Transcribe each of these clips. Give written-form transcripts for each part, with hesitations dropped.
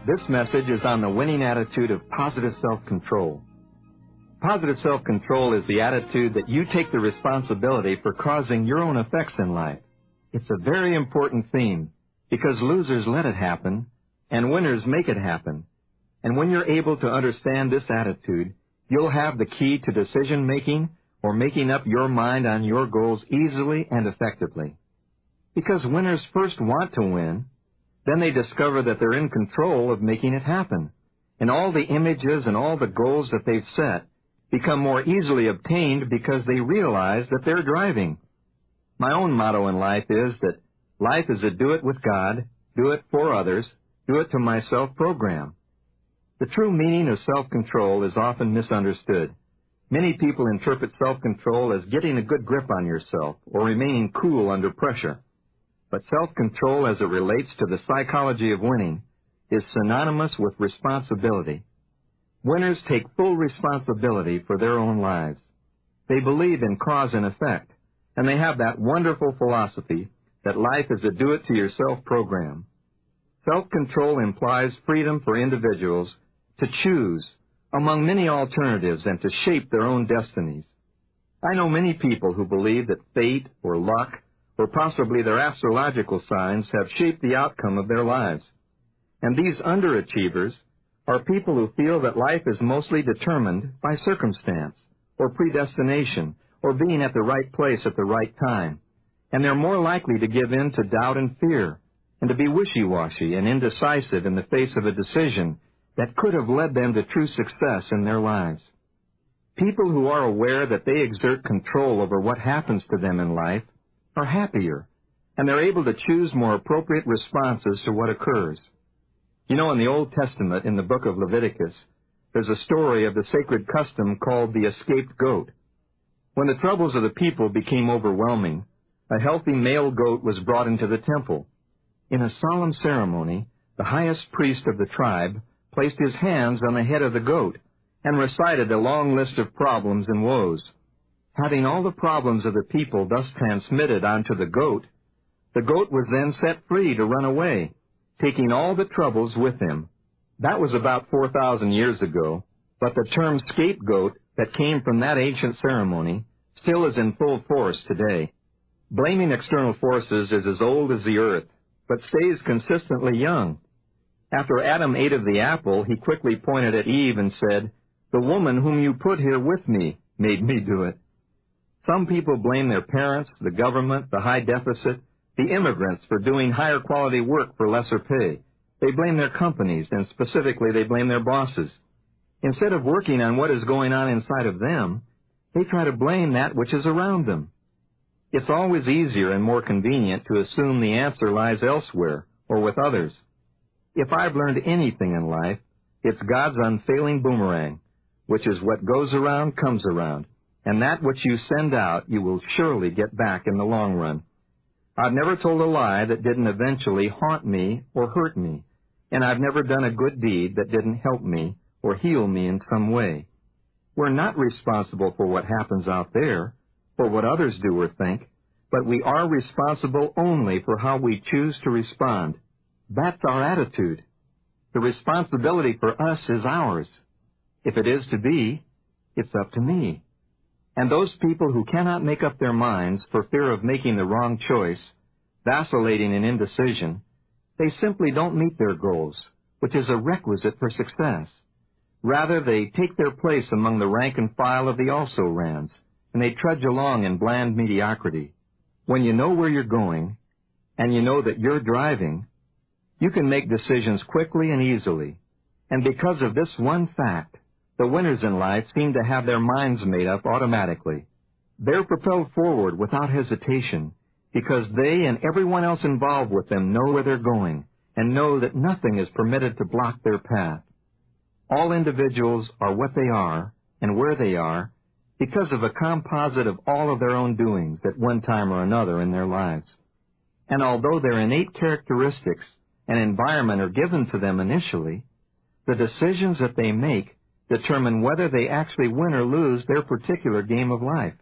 This message is on the winning attitude of positive self-control. Positive self-control is the attitude that you take the responsibility for causing your own effects in life. It's a very important theme because losers let it happen and winners make it happen. And when you're able to understand this attitude, you'll have the key to decision-making or making up your mind on your goals easily and effectively. Because winners first want to win, then they discover that they're in control of making it happen. And all the images and all the goals that they've set become more easily obtained because they realize that they're driving. My own motto in life is that life is a do it with God, do it for others, do it to myself program. The true meaning of self-control is often misunderstood. Many people interpret self-control as getting a good grip on yourself or remaining cool under pressure. But self-control as it relates to the psychology of winning is synonymous with responsibility. Winners take full responsibility for their own lives. They believe in cause and effect, and they have that wonderful philosophy that life is a do-it-to-yourself program. Self-control implies freedom for individuals to choose among many alternatives and to shape their own destinies. I know many people who believe that fate or luck or possibly their astrological signs have shaped the outcome of their lives. And these underachievers are people who feel that life is mostly determined by circumstance or predestination or being at the right place at the right time. And they're more likely to give in to doubt and fear and to be wishy-washy and indecisive in the face of a decision that could have led them to true success in their lives. People who are aware that they exert control over what happens to them in life are happier, and they're able to choose more appropriate responses to what occurs. You know, in the Old Testament, in the book of Leviticus, there's a story of the sacred custom called the escaped goat. When the troubles of the people became overwhelming, a healthy male goat was brought into the temple. In a solemn ceremony, the highest priest of the tribe placed his hands on the head of the goat and recited a long list of problems and woes. Having all the problems of the people thus transmitted onto the goat was then set free to run away, taking all the troubles with him. That was about 4,000 years ago, but the term scapegoat that came from that ancient ceremony still is in full force today. Blaming external forces is as old as the earth, but stays consistently young. After Adam ate of the apple, he quickly pointed at Eve and said, "The woman whom you put here with me made me do it." Some people blame their parents, the government, the high deficit, the immigrants for doing higher quality work for lesser pay. They blame their companies, and specifically they blame their bosses. Instead of working on what is going on inside of them, they try to blame that which is around them. It's always easier and more convenient to assume the answer lies elsewhere or with others. If I've learned anything in life, it's God's unfailing boomerang, which is what goes around comes around. And that which you send out, you will surely get back in the long run. I've never told a lie that didn't eventually haunt me or hurt me, and I've never done a good deed that didn't help me or heal me in some way. We're not responsible for what happens out there, for what others do or think, but we are responsible only for how we choose to respond. That's our attitude. The responsibility for us is ours. If it is to be, it's up to me. And those people who cannot make up their minds for fear of making the wrong choice, vacillating in indecision, they simply don't meet their goals, which is a requisite for success. Rather, they take their place among the rank and file of the also-rans, and they trudge along in bland mediocrity. When you know where you're going, and you know that you're driving, you can make decisions quickly and easily. And because of this one fact, the winners in life seem to have their minds made up automatically. They're propelled forward without hesitation because they and everyone else involved with them know where they're going and know that nothing is permitted to block their path. All individuals are what they are and where they are because of a composite of all of their own doings at one time or another in their lives. And although their innate characteristics and environment are given to them initially, the decisions that they make determine whether they actually win or lose their particular game of life.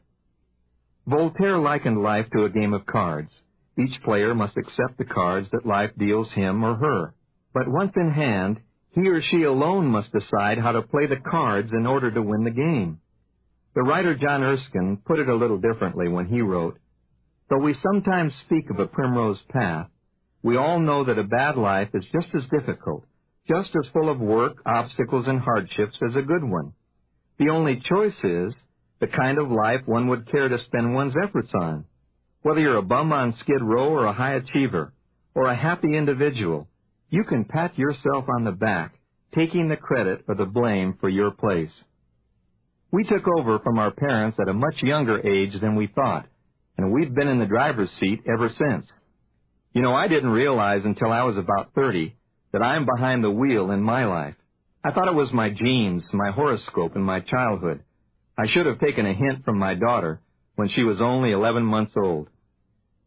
Voltaire likened life to a game of cards. Each player must accept the cards that life deals him or her. But once in hand, He or she alone must decide how to play the cards in order to win the game. The writer John Erskine put it a little differently when he wrote, "Though we sometimes speak of a primrose path, we all know that a bad life is just as difficult, just as full of work, obstacles, and hardships as a good one. The only choice is the kind of life one would care to spend one's efforts on. Whether you're a bum on Skid Row or a high achiever, or a happy individual, you can pat yourself on the back, taking the credit or the blame for your place." We took over from our parents at a much younger age than we thought, and we've been in the driver's seat ever since. You know, I didn't realize until I was about 30 that I'm behind the wheel in my life. I thought it was my genes, my horoscope, and my childhood. I should have taken a hint from my daughter when she was only 11 months old.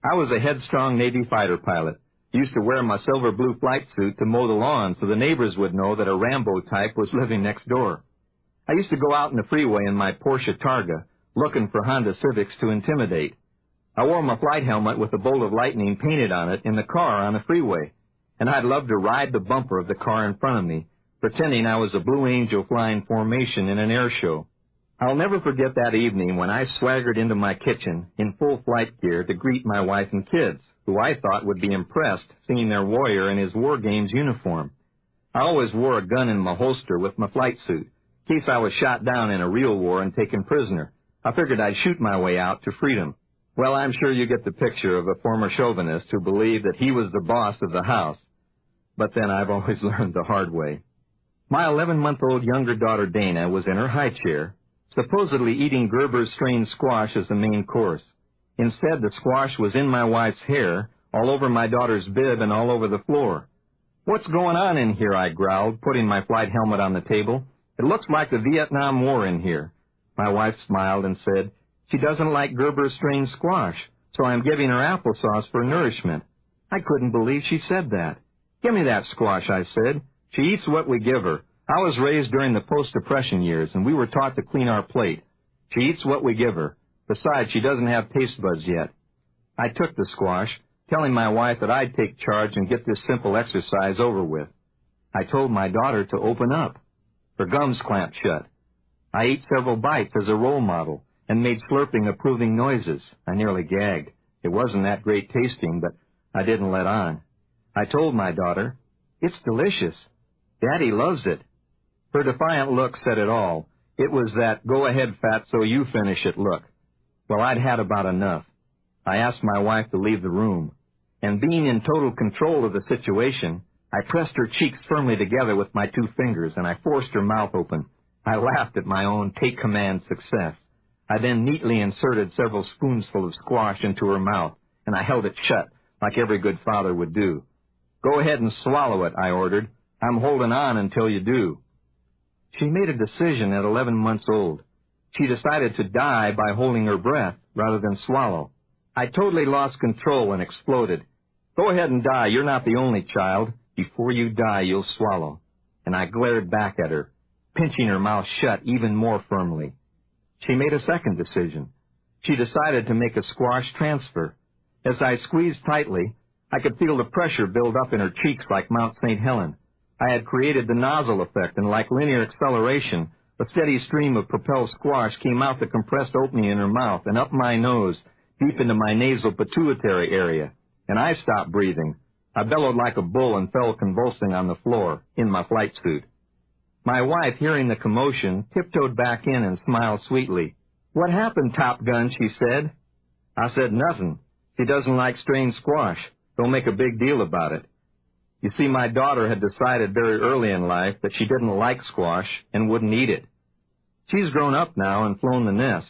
I was a headstrong Navy fighter pilot. Used to wear my silver blue flight suit to mow the lawn so the neighbors would know that a Rambo type was living next door. I used to go out in the freeway in my Porsche Targa, looking for Honda Civics to intimidate. I wore my flight helmet with a bolt of lightning painted on it in the car on the freeway, and I'd love to ride the bumper of the car in front of me, pretending I was a Blue Angel flying formation in an air show. I'll never forget that evening when I swaggered into my kitchen in full flight gear to greet my wife and kids, who I thought would be impressed seeing their warrior in his War Games uniform. I always wore a gun in my holster with my flight suit, in case I was shot down in a real war and taken prisoner. I figured I'd shoot my way out to freedom. Well, I'm sure you get the picture of a former chauvinist who believed that he was the boss of the house. But then I've always learned the hard way. My 11-month-old younger daughter Dana was in her high chair, supposedly eating Gerber's strained squash as the main course. Instead, the squash was in my wife's hair, all over my daughter's bib, and all over the floor. "What's going on in here?" I growled, putting my flight helmet on the table. "It looks like the Vietnam War in here." My wife smiled and said, "She doesn't like Gerber's strained squash, so I'm giving her applesauce for nourishment." I couldn't believe she said that. "Give me that squash," I said. "She eats what we give her. I was raised during the post-Depression years, and we were taught to clean our plate. She eats what we give her. Besides, she doesn't have taste buds yet." I took the squash, telling my wife that I'd take charge and get this simple exercise over with. I told my daughter to open up. Her gums clamped shut. I ate several bites as a role model and made slurping, approving noises. I nearly gagged. It wasn't that great tasting, but I didn't let on. I told my daughter, "It's delicious. Daddy loves it." Her defiant look said it all. It was that "go ahead, fatso, you finish it" look. Well, I'd had about enough. I asked my wife to leave the room, and being in total control of the situation, I pressed her cheeks firmly together with my 2 fingers, and I forced her mouth open. I laughed at my own take-command success. I then neatly inserted several spoonsful of squash into her mouth, and I held it shut, like every good father would do. "Go ahead and swallow it," I ordered. "I'm holding on until you do." She made a decision at 11 months old. She decided to die by holding her breath rather than swallow. I totally lost control and exploded. "Go ahead and die. You're not the only child. Before you die, you'll swallow." And I glared back at her, pinching her mouth shut even more firmly. She made a second decision. She decided to make a squash transfer. As I squeezed tightly, I could feel the pressure build up in her cheeks like Mount St. Helen. I had created the nozzle effect, and like linear acceleration, a steady stream of propelled squash came out the compressed opening in her mouth and up my nose, deep into my nasal pituitary area, and I stopped breathing. I bellowed like a bull and fell convulsing on the floor, in my flight suit. My wife, hearing the commotion, tiptoed back in and smiled sweetly. "What happened, Top Gun?" she said. I said, "Nothing. She doesn't like strained squash. Don't make a big deal about it." You see, my daughter had decided very early in life that she didn't like squash and wouldn't eat it. She's grown up now and flown the nest,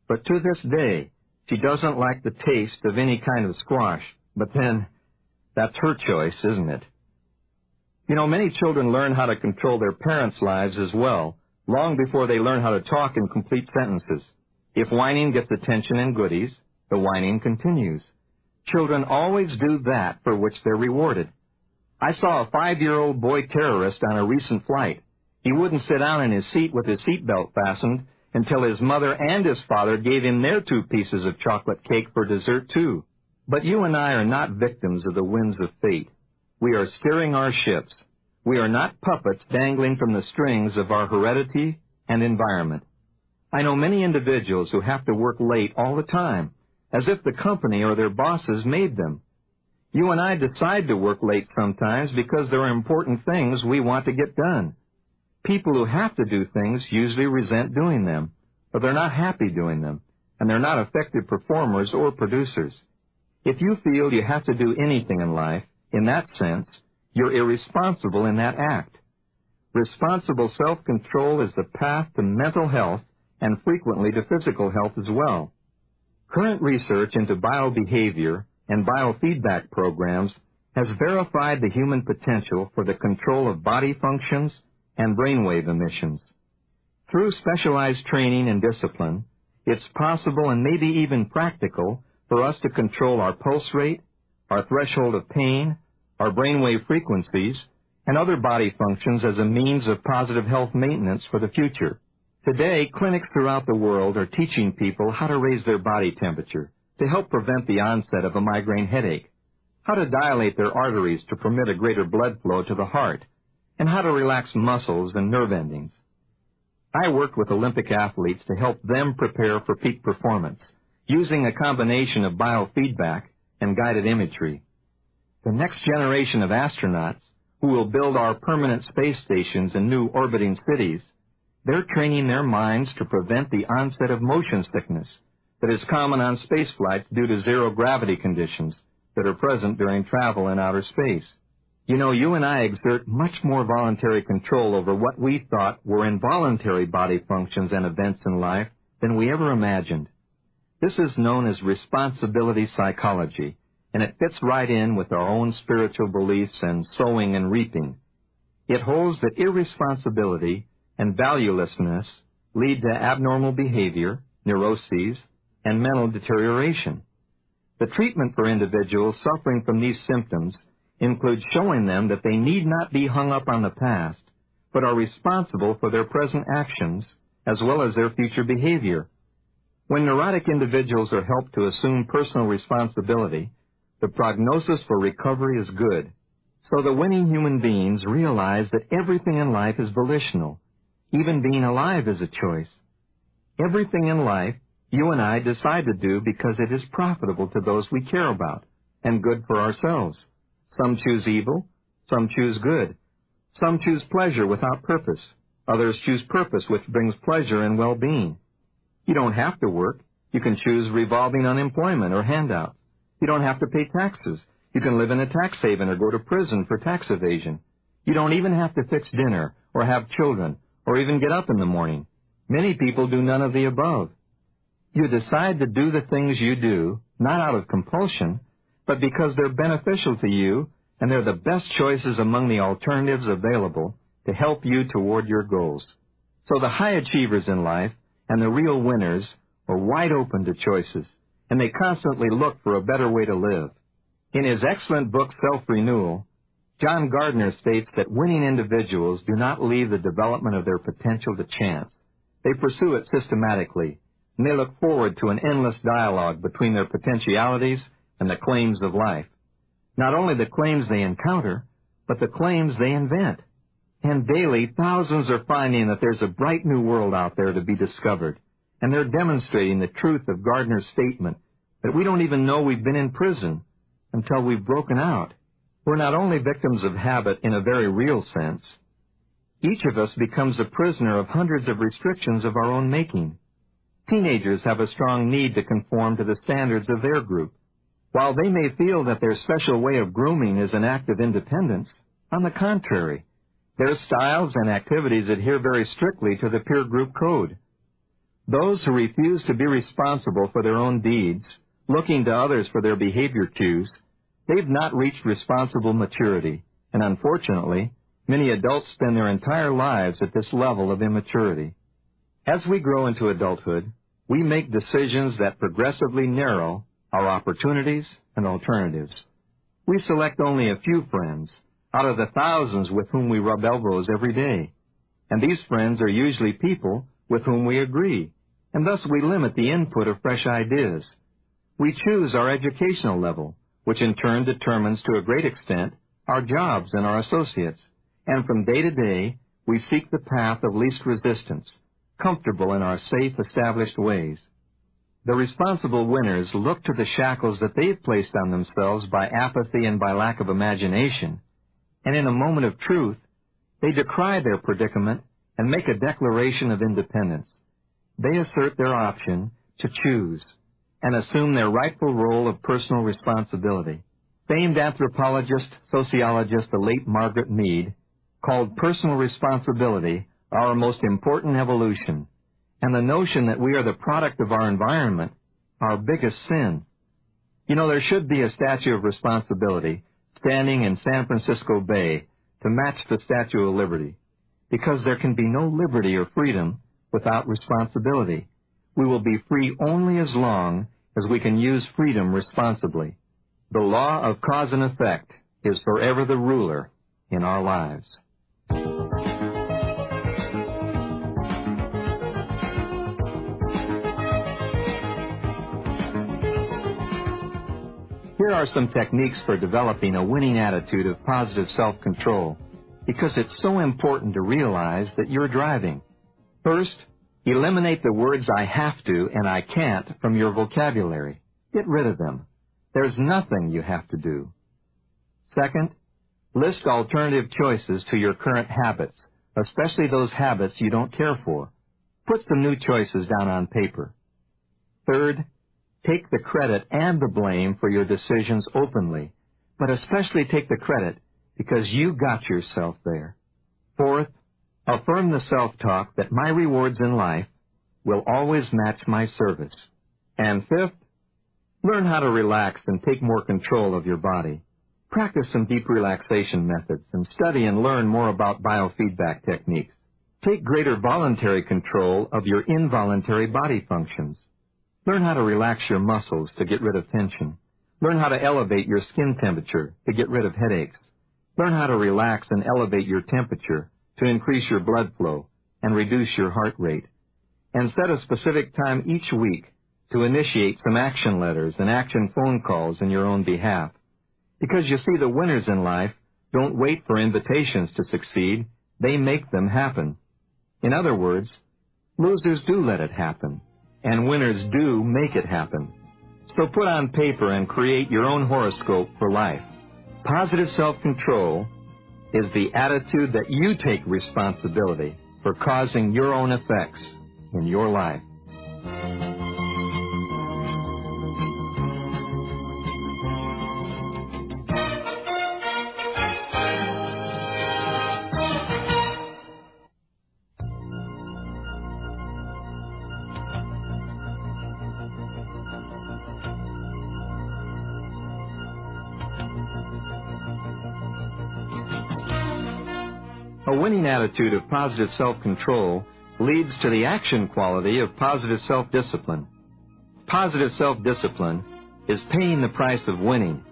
but to this day, she doesn't like the taste of any kind of squash. But then, that's her choice, isn't it? You know, many children learn how to control their parents' lives as well, long before they learn how to talk in complete sentences. If whining gets attention and goodies, the whining continues. Children always do that for which they're rewarded. I saw a 5-year-old boy terrorist on a recent flight. He wouldn't sit down in his seat with his seatbelt fastened until his mother and his father gave him their 2 pieces of chocolate cake for dessert, too. But you and I are not victims of the winds of fate. We are steering our ships. We are not puppets dangling from the strings of our heredity and environment. I know many individuals who have to work late all the time, as if the company or their bosses made them. You and I decide to work late sometimes because there are important things we want to get done. People who have to do things usually resent doing them, or they're not happy doing them, and they're not effective performers or producers. If you feel you have to do anything in life, in that sense, you're irresponsible in that act. Responsible self-control is the path to mental health and frequently to physical health as well. Current research into biobehavior and biofeedback programs has verified the human potential for the control of body functions and brainwave emissions. Through specialized training and discipline, it's possible and maybe even practical for us to control our pulse rate, our threshold of pain, our brainwave frequencies, and other body functions as a means of positive health maintenance for the future. Today, clinics throughout the world are teaching people how to raise their body temperature to help prevent the onset of a migraine headache, how to dilate their arteries to permit a greater blood flow to the heart, and how to relax muscles and nerve endings. I worked with Olympic athletes to help them prepare for peak performance, using a combination of biofeedback and guided imagery. The next generation of astronauts, who will build our permanent space stations and new orbiting cities, they're training their minds to prevent the onset of motion sickness that is common on space flights due to zero-gravity conditions that are present during travel in outer space. You know, you and I exert much more voluntary control over what we thought were involuntary body functions and events in life than we ever imagined. This is known as responsibility psychology, and it fits right in with our own spiritual beliefs and sowing and reaping. It holds that irresponsibility and valuelessness lead to abnormal behavior, neuroses, and mental deterioration. The treatment for individuals suffering from these symptoms includes showing them that they need not be hung up on the past, but are responsible for their present actions as well as their future behavior. When neurotic individuals are helped to assume personal responsibility, the prognosis for recovery is good. So the winning human beings realize that everything in life is volitional. Even being alive is a choice. Everything in life you and I decide to do because it is profitable to those we care about and good for ourselves. Some choose evil, some choose good. Some choose pleasure without purpose. Others choose purpose which brings pleasure and well-being. You don't have to work. You can choose revolving unemployment or handouts. You don't have to pay taxes. You can live in a tax haven or go to prison for tax evasion. You don't even have to fix dinner or have children or even get up in the morning. Many people do none of the above. You decide to do the things you do, not out of compulsion, but because they're beneficial to you and they're the best choices among the alternatives available to help you toward your goals. So the high achievers in life and the real winners are wide open to choices, and they constantly look for a better way to live. In his excellent book, Self-Renewal, John Gardner states that winning individuals do not leave the development of their potential to chance. They pursue it systematically, and they look forward to an endless dialogue between their potentialities and the claims of life. Not only the claims they encounter, but the claims they invent. And daily, thousands are finding that there's a bright new world out there to be discovered, and they're demonstrating the truth of Gardner's statement that we don't even know we've been in prison until we've broken out. We're not only victims of habit in a very real sense. Each of us becomes a prisoner of hundreds of restrictions of our own making. Teenagers have a strong need to conform to the standards of their group. While they may feel that their special way of grooming is an act of independence, on the contrary, their styles and activities adhere very strictly to the peer group code. Those who refuse to be responsible for their own deeds, looking to others for their behavior cues, they've not reached responsible maturity, and unfortunately, many adults spend their entire lives at this level of immaturity. As we grow into adulthood, we make decisions that progressively narrow our opportunities and alternatives. We select only a few friends out of the thousands with whom we rub elbows every day, and these friends are usually people with whom we agree, and thus we limit the input of fresh ideas. We choose our educational level, which in turn determines to a great extent our jobs and our associates, And from day to day, we seek the path of least resistance, comfortable in our safe, established ways. The responsible winners look to the shackles that they've placed on themselves by apathy and by lack of imagination, and in a moment of truth, they decry their predicament and make a declaration of independence. They assert their option to choose and assume their rightful role of personal responsibility. Famed anthropologist, sociologist, the late Margaret Mead, called personal responsibility our most important evolution, and the notion that we are the product of our environment our biggest sin. You know, there should be a Statue of Responsibility standing in San Francisco Bay to match the Statue of Liberty, because there can be no liberty or freedom without responsibility. We will be free only as long as we can use freedom responsibly. The law of cause and effect is forever the ruler in our lives. Here are some techniques for developing a winning attitude of positive self-control, because it's so important to realize that you're driving. First, eliminate the words I have to and I can't from your vocabulary. Get rid of them. There's nothing you have to do. Second, list alternative choices to your current habits, especially those habits you don't care for. Put some new choices down on paper. Third, take the credit and the blame for your decisions openly, but especially take the credit because you got yourself there. Fourth, affirm the self-talk that my rewards in life will always match my service. And fifth, learn how to relax and take more control of your body. Practice some deep relaxation methods and study and learn more about biofeedback techniques. Take greater voluntary control of your involuntary body functions. Learn how to relax your muscles to get rid of tension. Learn how to elevate your skin temperature to get rid of headaches. Learn how to relax and elevate your temperature to increase your blood flow and reduce your heart rate. And set a specific time each week to initiate some action letters and action phone calls in your own behalf. Because you see, the winners in life don't wait for invitations to succeed. They make them happen. In other words, losers do let it happen, and winners do make it happen. So put on paper and create your own horoscope for life. Positive self-control is the attitude that you take responsibility for causing your own effects in your life. A winning attitude of positive self-control leads to the action quality of positive self-discipline. Positive self-discipline is paying the price of winning,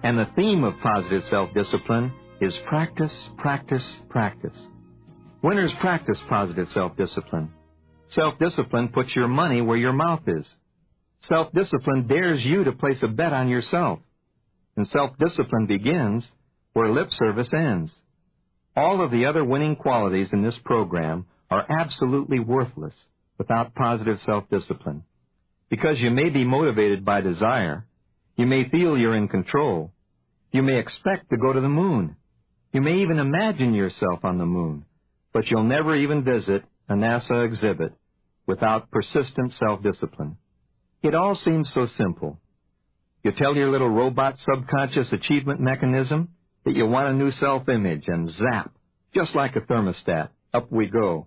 and the theme of positive self-discipline is practice, practice, practice. Winners practice positive self-discipline. Self-discipline puts your money where your mouth is. Self-discipline dares you to place a bet on yourself. And self-discipline begins where lip service ends. All of the other winning qualities in this program are absolutely worthless without positive self-discipline. Because you may be motivated by desire, you may feel you're in control, you may expect to go to the moon, you may even imagine yourself on the moon, but you'll never even visit a NASA exhibit without persistent self-discipline. It all seems so simple. You tell your little robot subconscious achievement mechanism that you want a new self-image, and zap, just like a thermostat, up we go.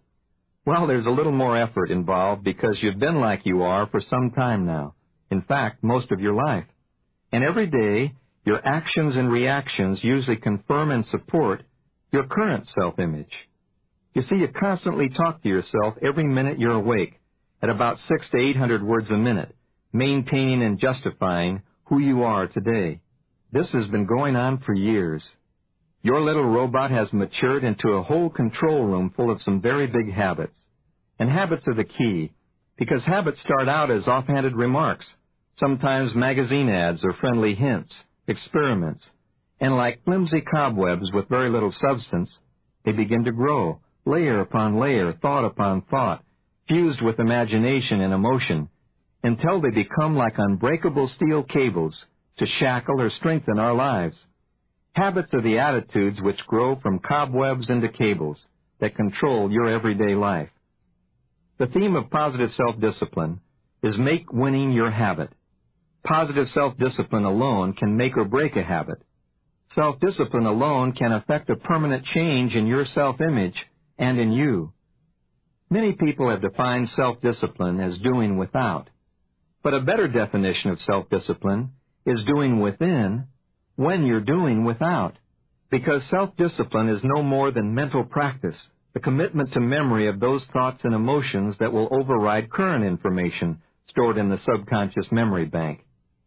Well, there's a little more effort involved because you've been like you are for some time now. In fact, most of your life. And every day, your actions and reactions usually confirm and support your current self-image. You see, you constantly talk to yourself every minute you're awake at about 600 to 800 words a minute, maintaining and justifying who you are today. This has been going on for years. Your little robot has matured into a whole control room full of some very big habits. And habits are the key, because habits start out as offhanded remarks, sometimes magazine ads or friendly hints, experiments, and like flimsy cobwebs with very little substance, They begin to grow, layer upon layer, thought upon thought, fused with imagination and emotion, until they become like unbreakable steel cables to shackle or strengthen our lives. Habits are the attitudes which grow from cobwebs into cables that control your everyday life. The theme of positive self-discipline is make winning your habit. Positive self-discipline alone can make or break a habit. Self-discipline alone can affect a permanent change in your self-image and in you. Many people have defined self-discipline as doing without, but a better definition of self-discipline is doing within when you're doing without, because self-discipline is no more than mental practice, the commitment to memory of those thoughts and emotions that will override current information stored in the subconscious memory bank.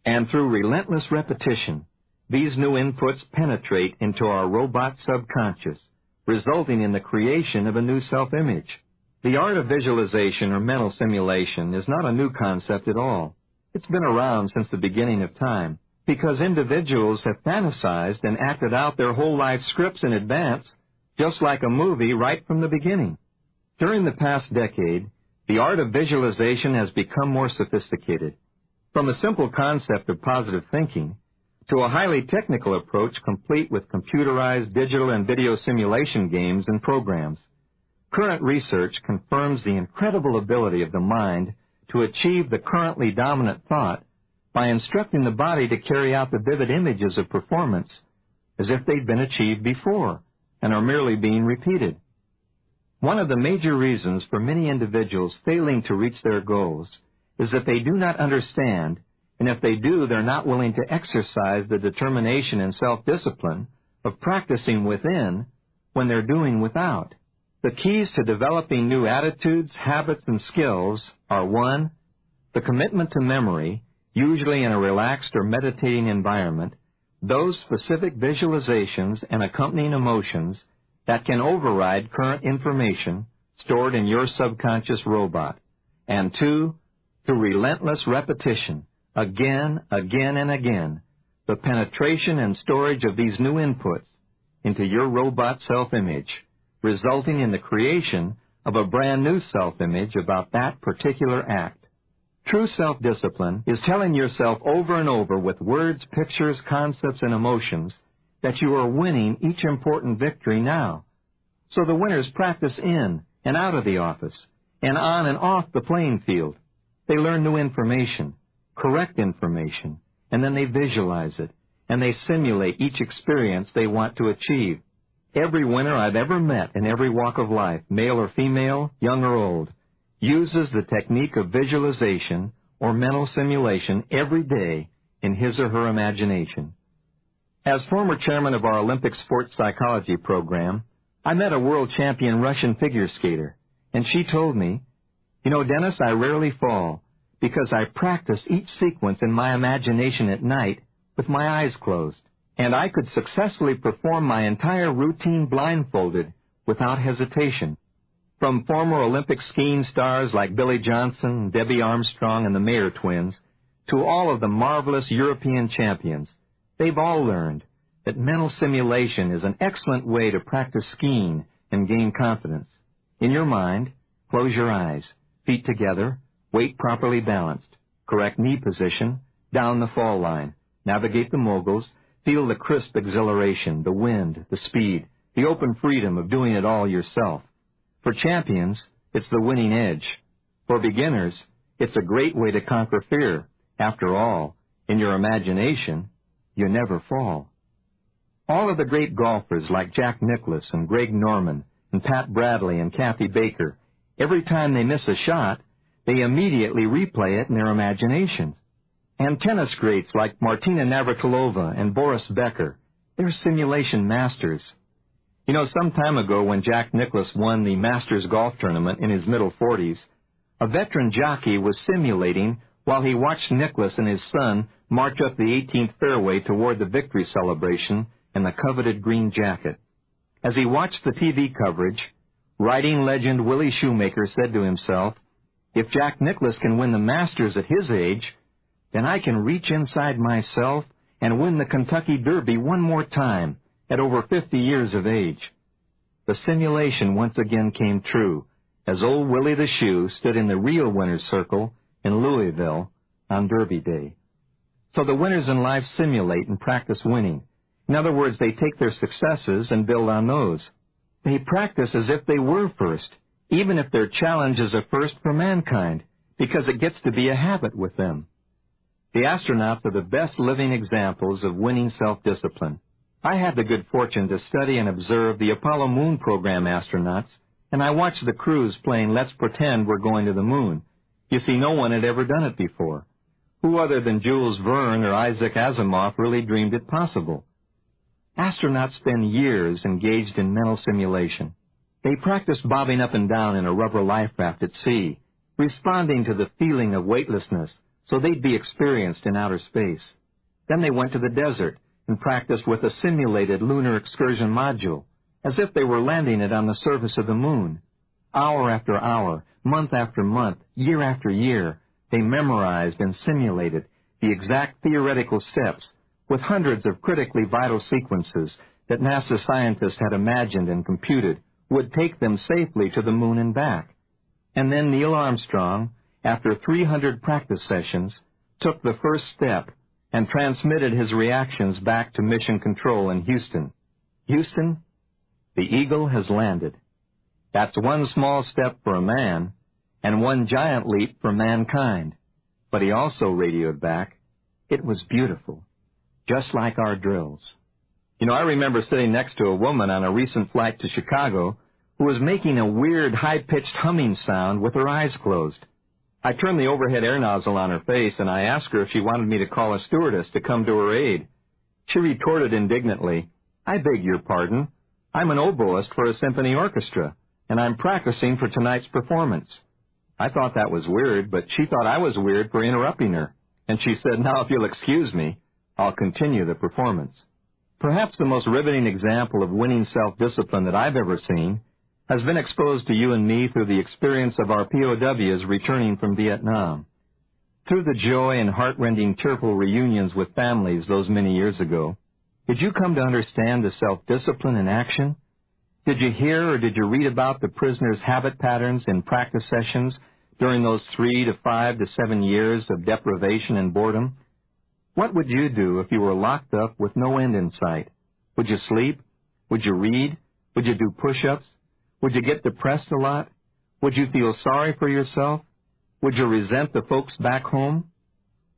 And through relentless repetition, these new inputs penetrate into our robot subconscious, resulting in the creation of a new self-image. The art of visualization or mental simulation is not a new concept at all. It's been around since the beginning of time, because individuals have fantasized and acted out their whole life scripts in advance, just like a movie right from the beginning. During the past decade, the art of visualization has become more sophisticated. From a simple concept of positive thinking to a highly technical approach complete with computerized digital and video simulation games and programs. Current research confirms the incredible ability of the mind to achieve the currently dominant thought by instructing the body to carry out the vivid images of performance as if they'd been achieved before and are merely being repeated. One of the major reasons for many individuals failing to reach their goals is that they do not understand, and if they do, they're not willing to exercise the determination and self-discipline of practicing within when they're doing without. The keys to developing new attitudes, habits, and skills are 1, the commitment to memory, usually in a relaxed or meditating environment, those specific visualizations and accompanying emotions that can override current information stored in your subconscious robot. And 2, through relentless repetition, again, and again, the penetration and storage of these new inputs into your robot self-image, resulting in the creation of a brand new self-image about that particular act. True self-discipline is telling yourself over and over with words, pictures, concepts, and emotions that you are winning each important victory now. So the winners practice in and out of the office and on and off the playing field. They learn new information, correct information, and then they visualize it, and they simulate each experience they want to achieve. Every winner I've ever met in every walk of life, male or female, young or old, uses the technique of visualization or mental simulation every day in his or her imagination. As former chairman of our Olympic sports psychology program, I met a world champion Russian figure skater, and she told me, "You know, Dennis, I rarely fall because I practice each sequence in my imagination at night with my eyes closed, and I could successfully perform my entire routine blindfolded without hesitation." From former Olympic skiing stars like Billy Johnson, Debbie Armstrong, and the Mayer twins, to all of the marvelous European champions, they've all learned that mental simulation is an excellent way to practice skiing and gain confidence. In your mind, close your eyes, feet together, weight properly balanced, correct knee position, down the fall line, navigate the moguls, feel the crisp exhilaration, the wind, the speed, the open freedom of doing it all yourself. For champions, it's the winning edge. For beginners, it's a great way to conquer fear. After all, in your imagination, you never fall. All of the great golfers like Jack Nicklaus and Greg Norman and Pat Bradley and Kathy Baker, every time they miss a shot, they immediately replay it in their imaginations. And tennis greats like Martina Navratilova and Boris Becker, they're simulation masters. You know, some time ago when Jack Nicklaus won the Masters golf tournament in his middle 40s, a veteran jockey was simulating while he watched Nicklaus and his son march up the 18th fairway toward the victory celebration in the coveted green jacket. As he watched the TV coverage, riding legend Willie Shoemaker said to himself, "If Jack Nicklaus can win the Masters at his age, then I can reach inside myself and win the Kentucky Derby one more time at over 50 years of age." The simulation once again came true as old Willie the Shoe stood in the real winner's circle in Louisville on Derby Day. So the winners in life simulate and practice winning. In other words, they take their successes and build on those. They practice as if they were first, even if their challenge is a first for mankind, because it gets to be a habit with them. The astronauts are the best living examples of winning self-discipline. I had the good fortune to study and observe the Apollo moon program astronauts, and I watched the crews playing Let's Pretend We're Going to the Moon. You see, no one had ever done it before. Who other than Jules Verne or Isaac Asimov really dreamed it possible? Astronauts spend years engaged in mental simulation. They practice bobbing up and down in a rubber life raft at sea, responding to the feeling of weightlessness so they'd be experienced in outer space. Then they went to the desert and practiced with a simulated lunar excursion module, as if they were landing it on the surface of the moon. Hour after hour, month after month, year after year, they memorized and simulated the exact theoretical steps with hundreds of critically vital sequences that NASA scientists had imagined and computed would take them safely to the moon and back. And then Neil Armstrong, after 300 practice sessions, took the first step and transmitted his reactions back to Mission Control in Houston. Houston, the Eagle has landed. That's one small step for a man and one giant leap for mankind. But he also radioed back, it was beautiful, just like our drills. You know, I remember sitting next to a woman on a recent flight to Chicago who was making a weird, high-pitched humming sound with her eyes closed. I turned the overhead air nozzle on her face, and I asked her if she wanted me to call a stewardess to come to her aid. She retorted indignantly, "I beg your pardon. I'm an oboist for a symphony orchestra, and I'm practicing for tonight's performance." I thought that was weird, but she thought I was weird for interrupting her, and she said, "Now, if you'll excuse me, I'll continue the performance." Perhaps the most riveting example of winning self-discipline that I've ever seen has been exposed to you and me through the experience of our POWs returning from Vietnam. Through the joy and heart-rending tearful reunions with families those many years ago, did you come to understand the self-discipline in action? Did you hear or did you read about the prisoners' habit patterns in practice sessions during those 3 to 5 to 7 years of deprivation and boredom? What would you do if you were locked up with no end in sight? Would you sleep? Would you read? Would you do push-ups? Would you get depressed a lot? Would you feel sorry for yourself? Would you resent the folks back home?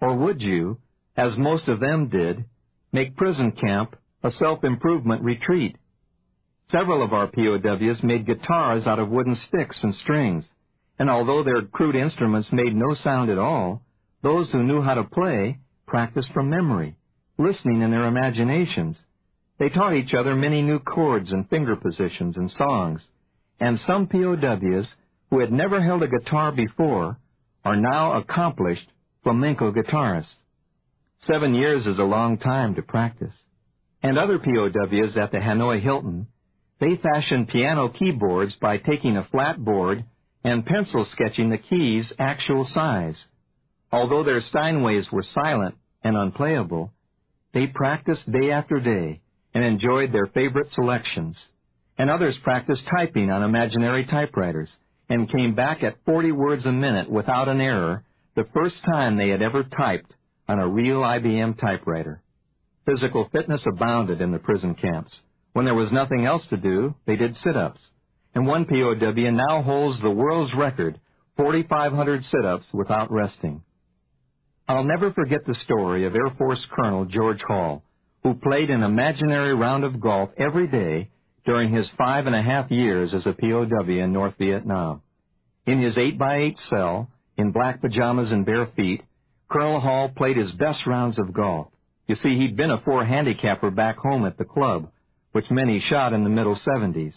Or would you, as most of them did, make prison camp a self-improvement retreat? Several of our POWs made guitars out of wooden sticks and strings, and although their crude instruments made no sound at all, those who knew how to play practiced from memory, listening in their imaginations. They taught each other many new chords and finger positions and songs, and some POWs who had never held a guitar before are now accomplished flamenco guitarists. 7 years is a long time to practice. And other POWs at the Hanoi Hilton, they fashioned piano keyboards by taking a flat board and pencil sketching the keys' actual size. Although their Steinways were silent and unplayable, they practiced day after day and enjoyed their favorite selections. And others practiced typing on imaginary typewriters and came back at 40 words a minute without an error the first time they had ever typed on a real IBM typewriter. Physical fitness abounded in the prison camps. When there was nothing else to do, they did sit-ups. And one POW now holds the world's record, 4,500 sit-ups without resting. I'll never forget the story of Air Force Colonel George Hall, who played an imaginary round of golf every day during his 5.5 years as a POW in North Vietnam. In his 8x8 cell, in black pajamas and bare feet, Colonel Hall played his best rounds of golf. You see, he'd been a 4 handicapper back home at the club, which many shot in the middle 70s.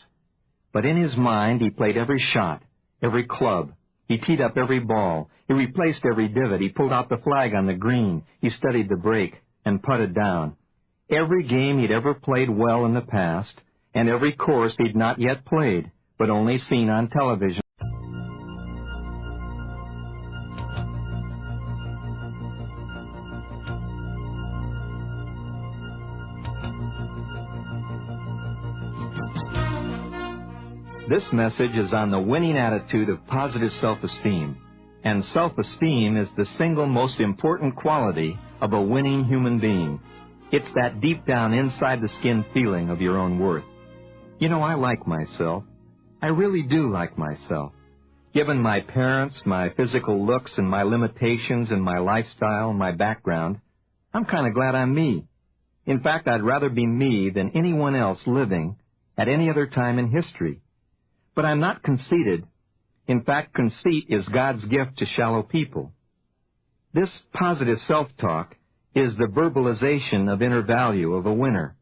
But in his mind, he played every shot, every club. He teed up every ball. He replaced every divot. He pulled out the flag on the green. He studied the break and putted down. Every game he'd ever played well in the past, and every course he'd not yet played, but only seen on television. This message is on the winning attitude of positive self-esteem, and self-esteem is the single most important quality of a winning human being. It's that deep down inside the skin feeling of your own worth. You know, I like myself. I really do like myself. Given my parents, my physical looks, and my limitations, and my lifestyle, and my background, I'm kind of glad I'm me. In fact, I'd rather be me than anyone else living at any other time in history. But I'm not conceited. In fact, conceit is God's gift to shallow people. This positive self-talk is the verbalization of inner value of a winner.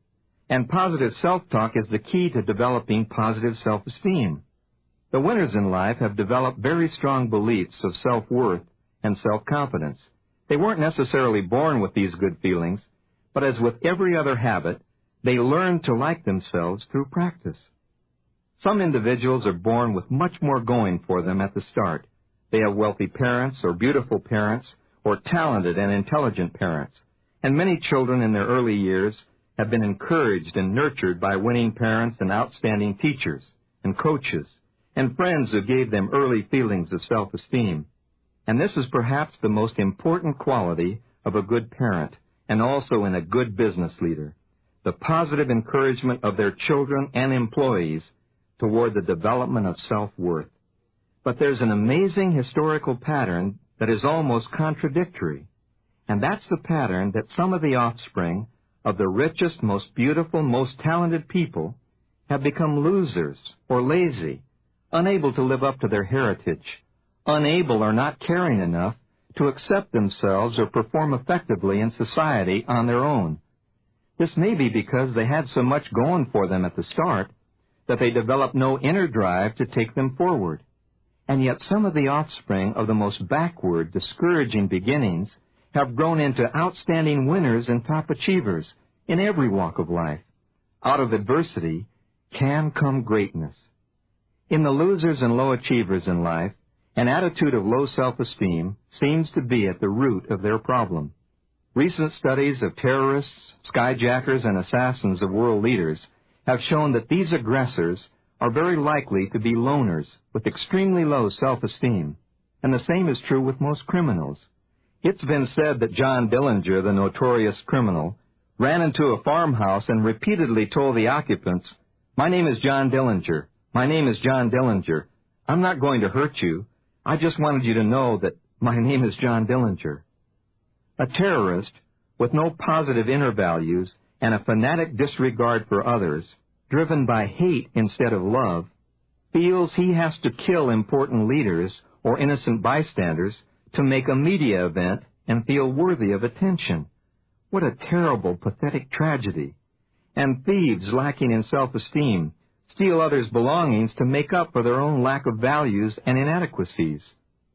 And positive self-talk is the key to developing positive self-esteem. The winners in life have developed very strong beliefs of self-worth and self-confidence. They weren't necessarily born with these good feelings, but as with every other habit, they learn to like themselves through practice. Some individuals are born with much more going for them at the start. They have wealthy parents or beautiful parents or talented and intelligent parents. And many children in their early years have been encouraged and nurtured by winning parents and outstanding teachers and coaches and friends who gave them early feelings of self-esteem. And this is perhaps the most important quality of a good parent and also in a good business leader, the positive encouragement of their children and employees toward the development of self-worth. But there's an amazing historical pattern that is almost contradictory, and that's the pattern that some of the offspring of the richest, most beautiful, most talented people have become losers or lazy, unable to live up to their heritage, unable or not caring enough to accept themselves or perform effectively in society on their own. This may be because they had so much going for them at the start that they developed no inner drive to take them forward. And yet some of the offspring of the most backward, discouraging beginnings have grown into outstanding winners and top achievers in every walk of life. Out of adversity can come greatness. In the losers and low achievers in life, an attitude of low self-esteem seems to be at the root of their problem. Recent studies of terrorists, skyjackers, and assassins of world leaders have shown that these aggressors are very likely to be loners with extremely low self-esteem, and the same is true with most criminals. It's been said that John Dillinger, the notorious criminal, ran into a farmhouse and repeatedly told the occupants, "My name is John Dillinger. My name is John Dillinger. I'm not going to hurt you. I just wanted you to know that my name is John Dillinger." A terrorist with no positive inner values and a fanatic disregard for others, driven by hate instead of love, feels he has to kill important leaders or innocent bystanders to make a media event and feel worthy of attention. What a terrible, pathetic tragedy. And thieves lacking in self-esteem steal others' belongings to make up for their own lack of values and inadequacies.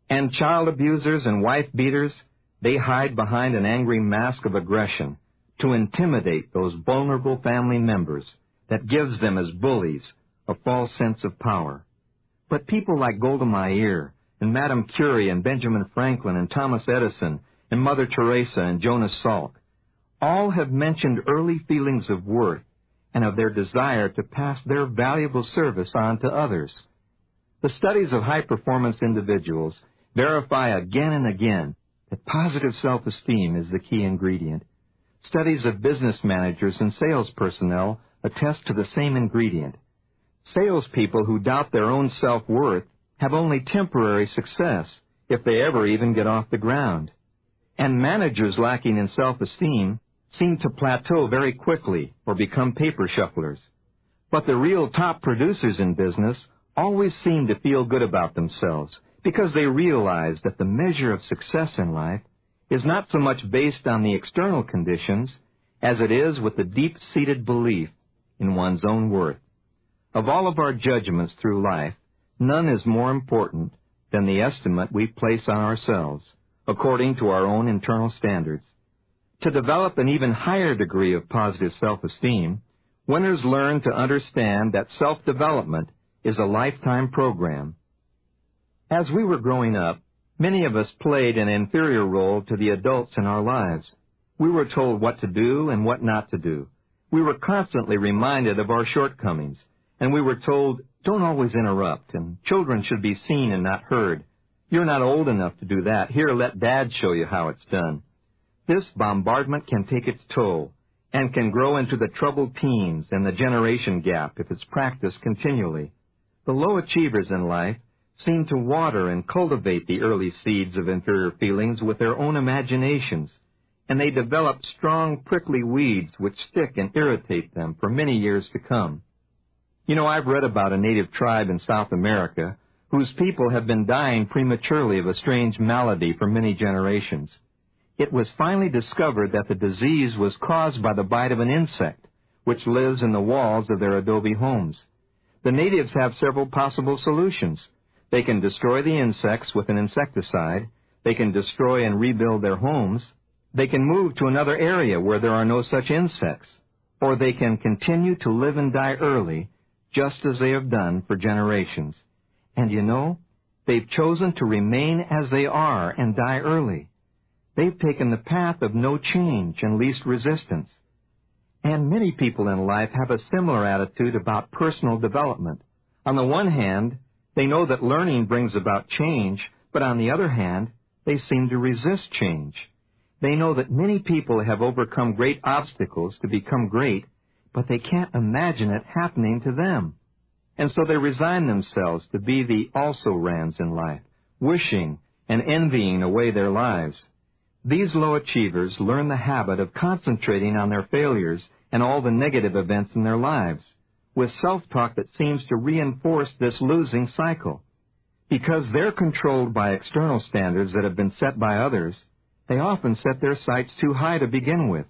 And child abusers and wife beaters, they hide behind an angry mask of aggression to intimidate those vulnerable family members that gives them as bullies a false sense of power. But people like Golda Meir and Madame Curie and Benjamin Franklin and Thomas Edison and Mother Teresa and Jonas Salk all have mentioned early feelings of worth and of their desire to pass their valuable service on to others. The studies of high-performance individuals verify again and again that positive self-esteem is the key ingredient. Studies of business managers and sales personnel attest to the same ingredient. Salespeople who doubt their own self-worth have only temporary success, if they ever even get off the ground. And managers lacking in self-esteem seem to plateau very quickly or become paper shufflers. But the real top producers in business always seem to feel good about themselves because they realize that the measure of success in life is not so much based on the external conditions as it is with the deep-seated belief in one's own worth. Of all of our judgments through life, none is more important than the estimate we place on ourselves, according to our own internal standards. To develop an even higher degree of positive self-esteem, winners learn to understand that self-development is a lifetime program. As we were growing up, many of us played an inferior role to the adults in our lives. We were told what to do and what not to do. We were constantly reminded of our shortcomings, and we were told, don't always interrupt, and children should be seen and not heard. You're not old enough to do that. Here, let Dad show you how it's done. This bombardment can take its toll and can grow into the troubled teens and the generation gap if it's practiced continually. The low achievers in life seem to water and cultivate the early seeds of inferior feelings with their own imaginations, and they develop strong, prickly weeds which stick and irritate them for many years to come. You know, I've read about a native tribe in South America whose people have been dying prematurely of a strange malady for many generations. It was finally discovered that the disease was caused by the bite of an insect, which lives in the walls of their adobe homes. The natives have several possible solutions. They can destroy the insects with an insecticide. They can destroy and rebuild their homes. They can move to another area where there are no such insects. Or they can continue to live and die early, just as they have done for generations. And you know, they've chosen to remain as they are and die early. They've taken the path of no change and least resistance. And many people in life have a similar attitude about personal development. On the one hand, they know that learning brings about change, but on the other hand, they seem to resist change. They know that many people have overcome great obstacles to become great, but they can't imagine it happening to them. And so they resign themselves to be the also-rans in life, wishing and envying away their lives. These low achievers learn the habit of concentrating on their failures and all the negative events in their lives, with self-talk that seems to reinforce this losing cycle. Because they're controlled by external standards that have been set by others, they often set their sights too high to begin with,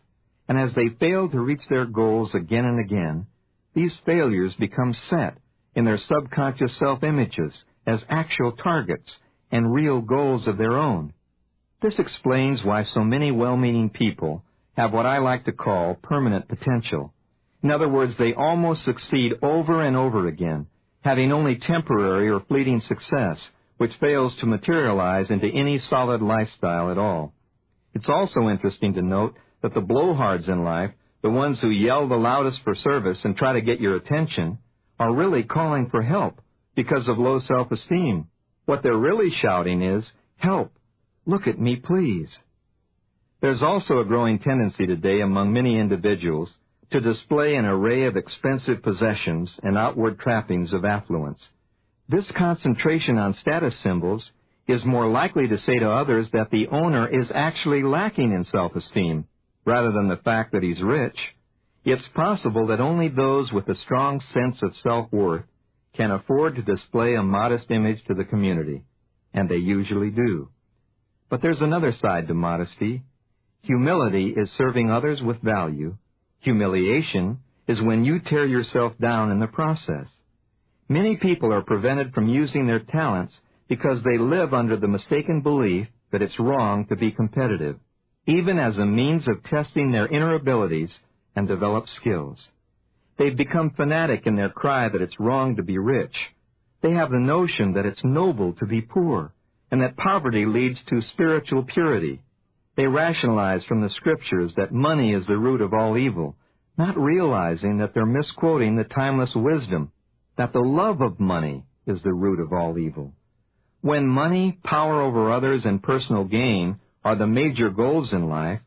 and as they fail to reach their goals again and again, these failures become set in their subconscious self-images as actual targets and real goals of their own. This explains why so many well-meaning people have what I like to call permanent potential. In other words, they almost succeed over and over again, having only temporary or fleeting success, which fails to materialize into any solid lifestyle at all. It's also interesting to note that the blowhards in life, the ones who yell the loudest for service and try to get your attention, are really calling for help because of low self-esteem. What they're really shouting is, "Help! Look at me, please." There's also a growing tendency today among many individuals to display an array of expensive possessions and outward trappings of affluence. This concentration on status symbols is more likely to say to others that the owner is actually lacking in self-esteem, rather than the fact that he's rich. It's possible that only those with a strong sense of self-worth can afford to display a modest image to the community, and they usually do. But there's another side to modesty. Humility is serving others with value. Humiliation is when you tear yourself down in the process. Many people are prevented from using their talents because they live under the mistaken belief that it's wrong to be competitive, even as a means of testing their inner abilities and develop skills. They've become fanatic in their cry that it's wrong to be rich. They have the notion that it's noble to be poor, and that poverty leads to spiritual purity. They rationalize from the scriptures that money is the root of all evil, not realizing that they're misquoting the timeless wisdom, that the love of money is the root of all evil. When money, power over others, and personal gain are the major goals in life,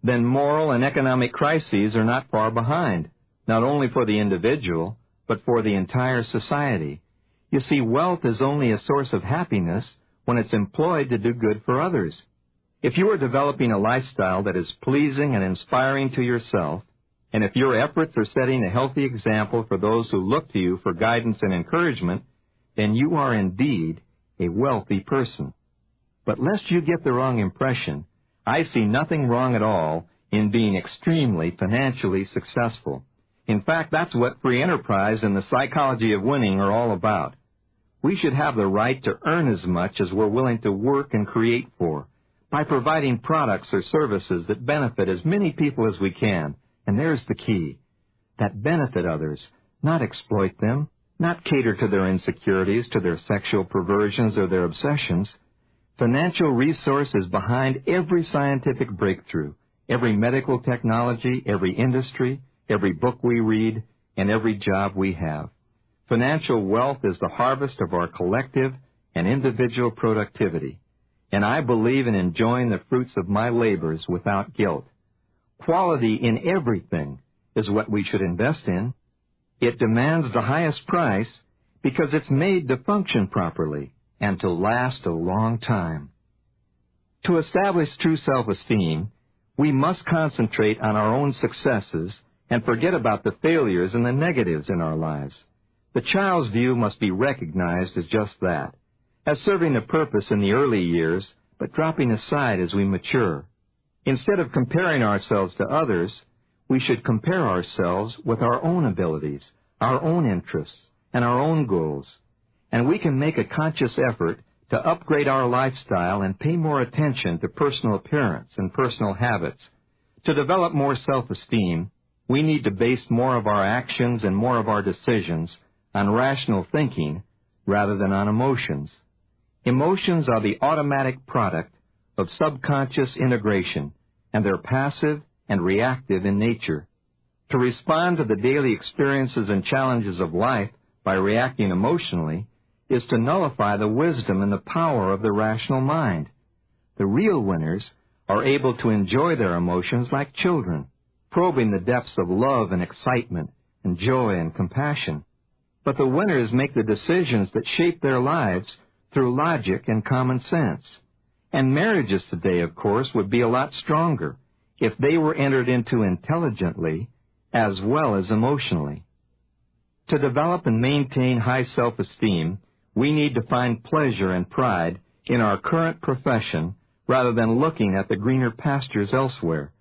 then moral and economic crises are not far behind, not only for the individual, but for the entire society. You see, wealth is only a source of happiness when it's employed to do good for others. If you are developing a lifestyle that is pleasing and inspiring to yourself, and if your efforts are setting a healthy example for those who look to you for guidance and encouragement, then you are indeed a wealthy person. But lest you get the wrong impression, I see nothing wrong at all in being extremely financially successful. In fact, that's what free enterprise and the psychology of winning are all about. We should have the right to earn as much as we're willing to work and create for, by providing products or services that benefit as many people as we can. And there's the key, that benefit others, not exploit them, not cater to their insecurities, to their sexual perversions or their obsessions. Financial resource is behind every scientific breakthrough, every medical technology, every industry, every book we read, and every job we have. Financial wealth is the harvest of our collective and individual productivity, and I believe in enjoying the fruits of my labors without guilt. Quality in everything is what we should invest in. It demands the highest price because it's made to function properly and to last a long time. To establish true self-esteem, we must concentrate on our own successes and forget about the failures and the negatives in our lives. The child's view must be recognized as just that, as serving a purpose in the early years, but dropping aside as we mature. Instead of comparing ourselves to others, we should compare ourselves with our own abilities, our own interests, and our own goals. And we can make a conscious effort to upgrade our lifestyle and pay more attention to personal appearance and personal habits. To develop more self-esteem, we need to base more of our actions and more of our decisions on rational thinking rather than on emotions. Emotions are the automatic product of subconscious integration, and they're passive and reactive in nature. To respond to the daily experiences and challenges of life by reacting emotionally is to nullify the wisdom and the power of the rational mind. The real winners are able to enjoy their emotions like children, probing the depths of love and excitement and joy and compassion. But the winners make the decisions that shape their lives through logic and common sense. And marriages today, of course, would be a lot stronger if they were entered into intelligently as well as emotionally. To develop and maintain high self-esteem, we need to find pleasure and pride in our current profession rather than looking at the greener pastures elsewhere.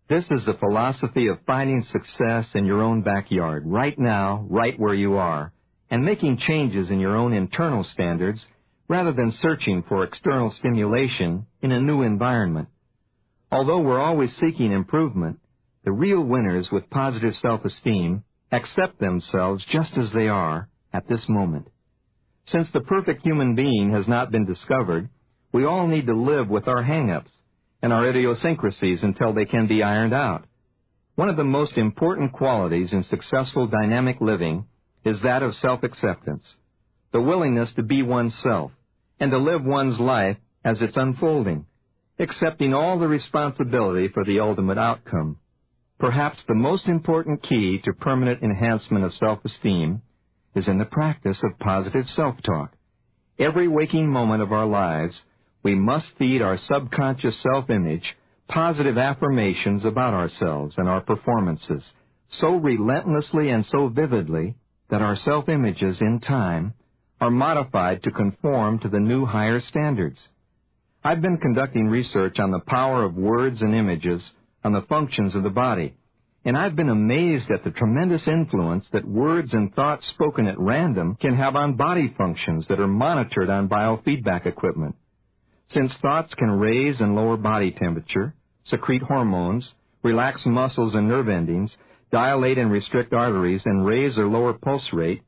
This is the philosophy of finding success in your own backyard, right now, right where you are, and making changes in your own internal standards rather than searching for external stimulation in a new environment. Although we're always seeking improvement, the real winners with positive self-esteem accept themselves just as they are at this moment. Since the perfect human being has not been discovered, we all need to live with our hang-ups and our idiosyncrasies until they can be ironed out. One of the most important qualities in successful dynamic living is that of self-acceptance, the willingness to be oneself and to live one's life as it's unfolding, accepting all the responsibility for the ultimate outcome. Perhaps the most important key to permanent enhancement of self-esteem is in the practice of positive self-talk. Every waking moment of our lives, we must feed our subconscious self-image positive affirmations about ourselves and our performances so relentlessly and so vividly that our self-images in time are modified to conform to the new higher standards. I've been conducting research on the power of words and images on the functions of the body, and I've been amazed at the tremendous influence that words and thoughts spoken at random can have on body functions that are monitored on biofeedback equipment. Since thoughts can raise and lower body temperature, secrete hormones, relax muscles and nerve endings, dilate and restrict arteries, and raise or lower pulse rate,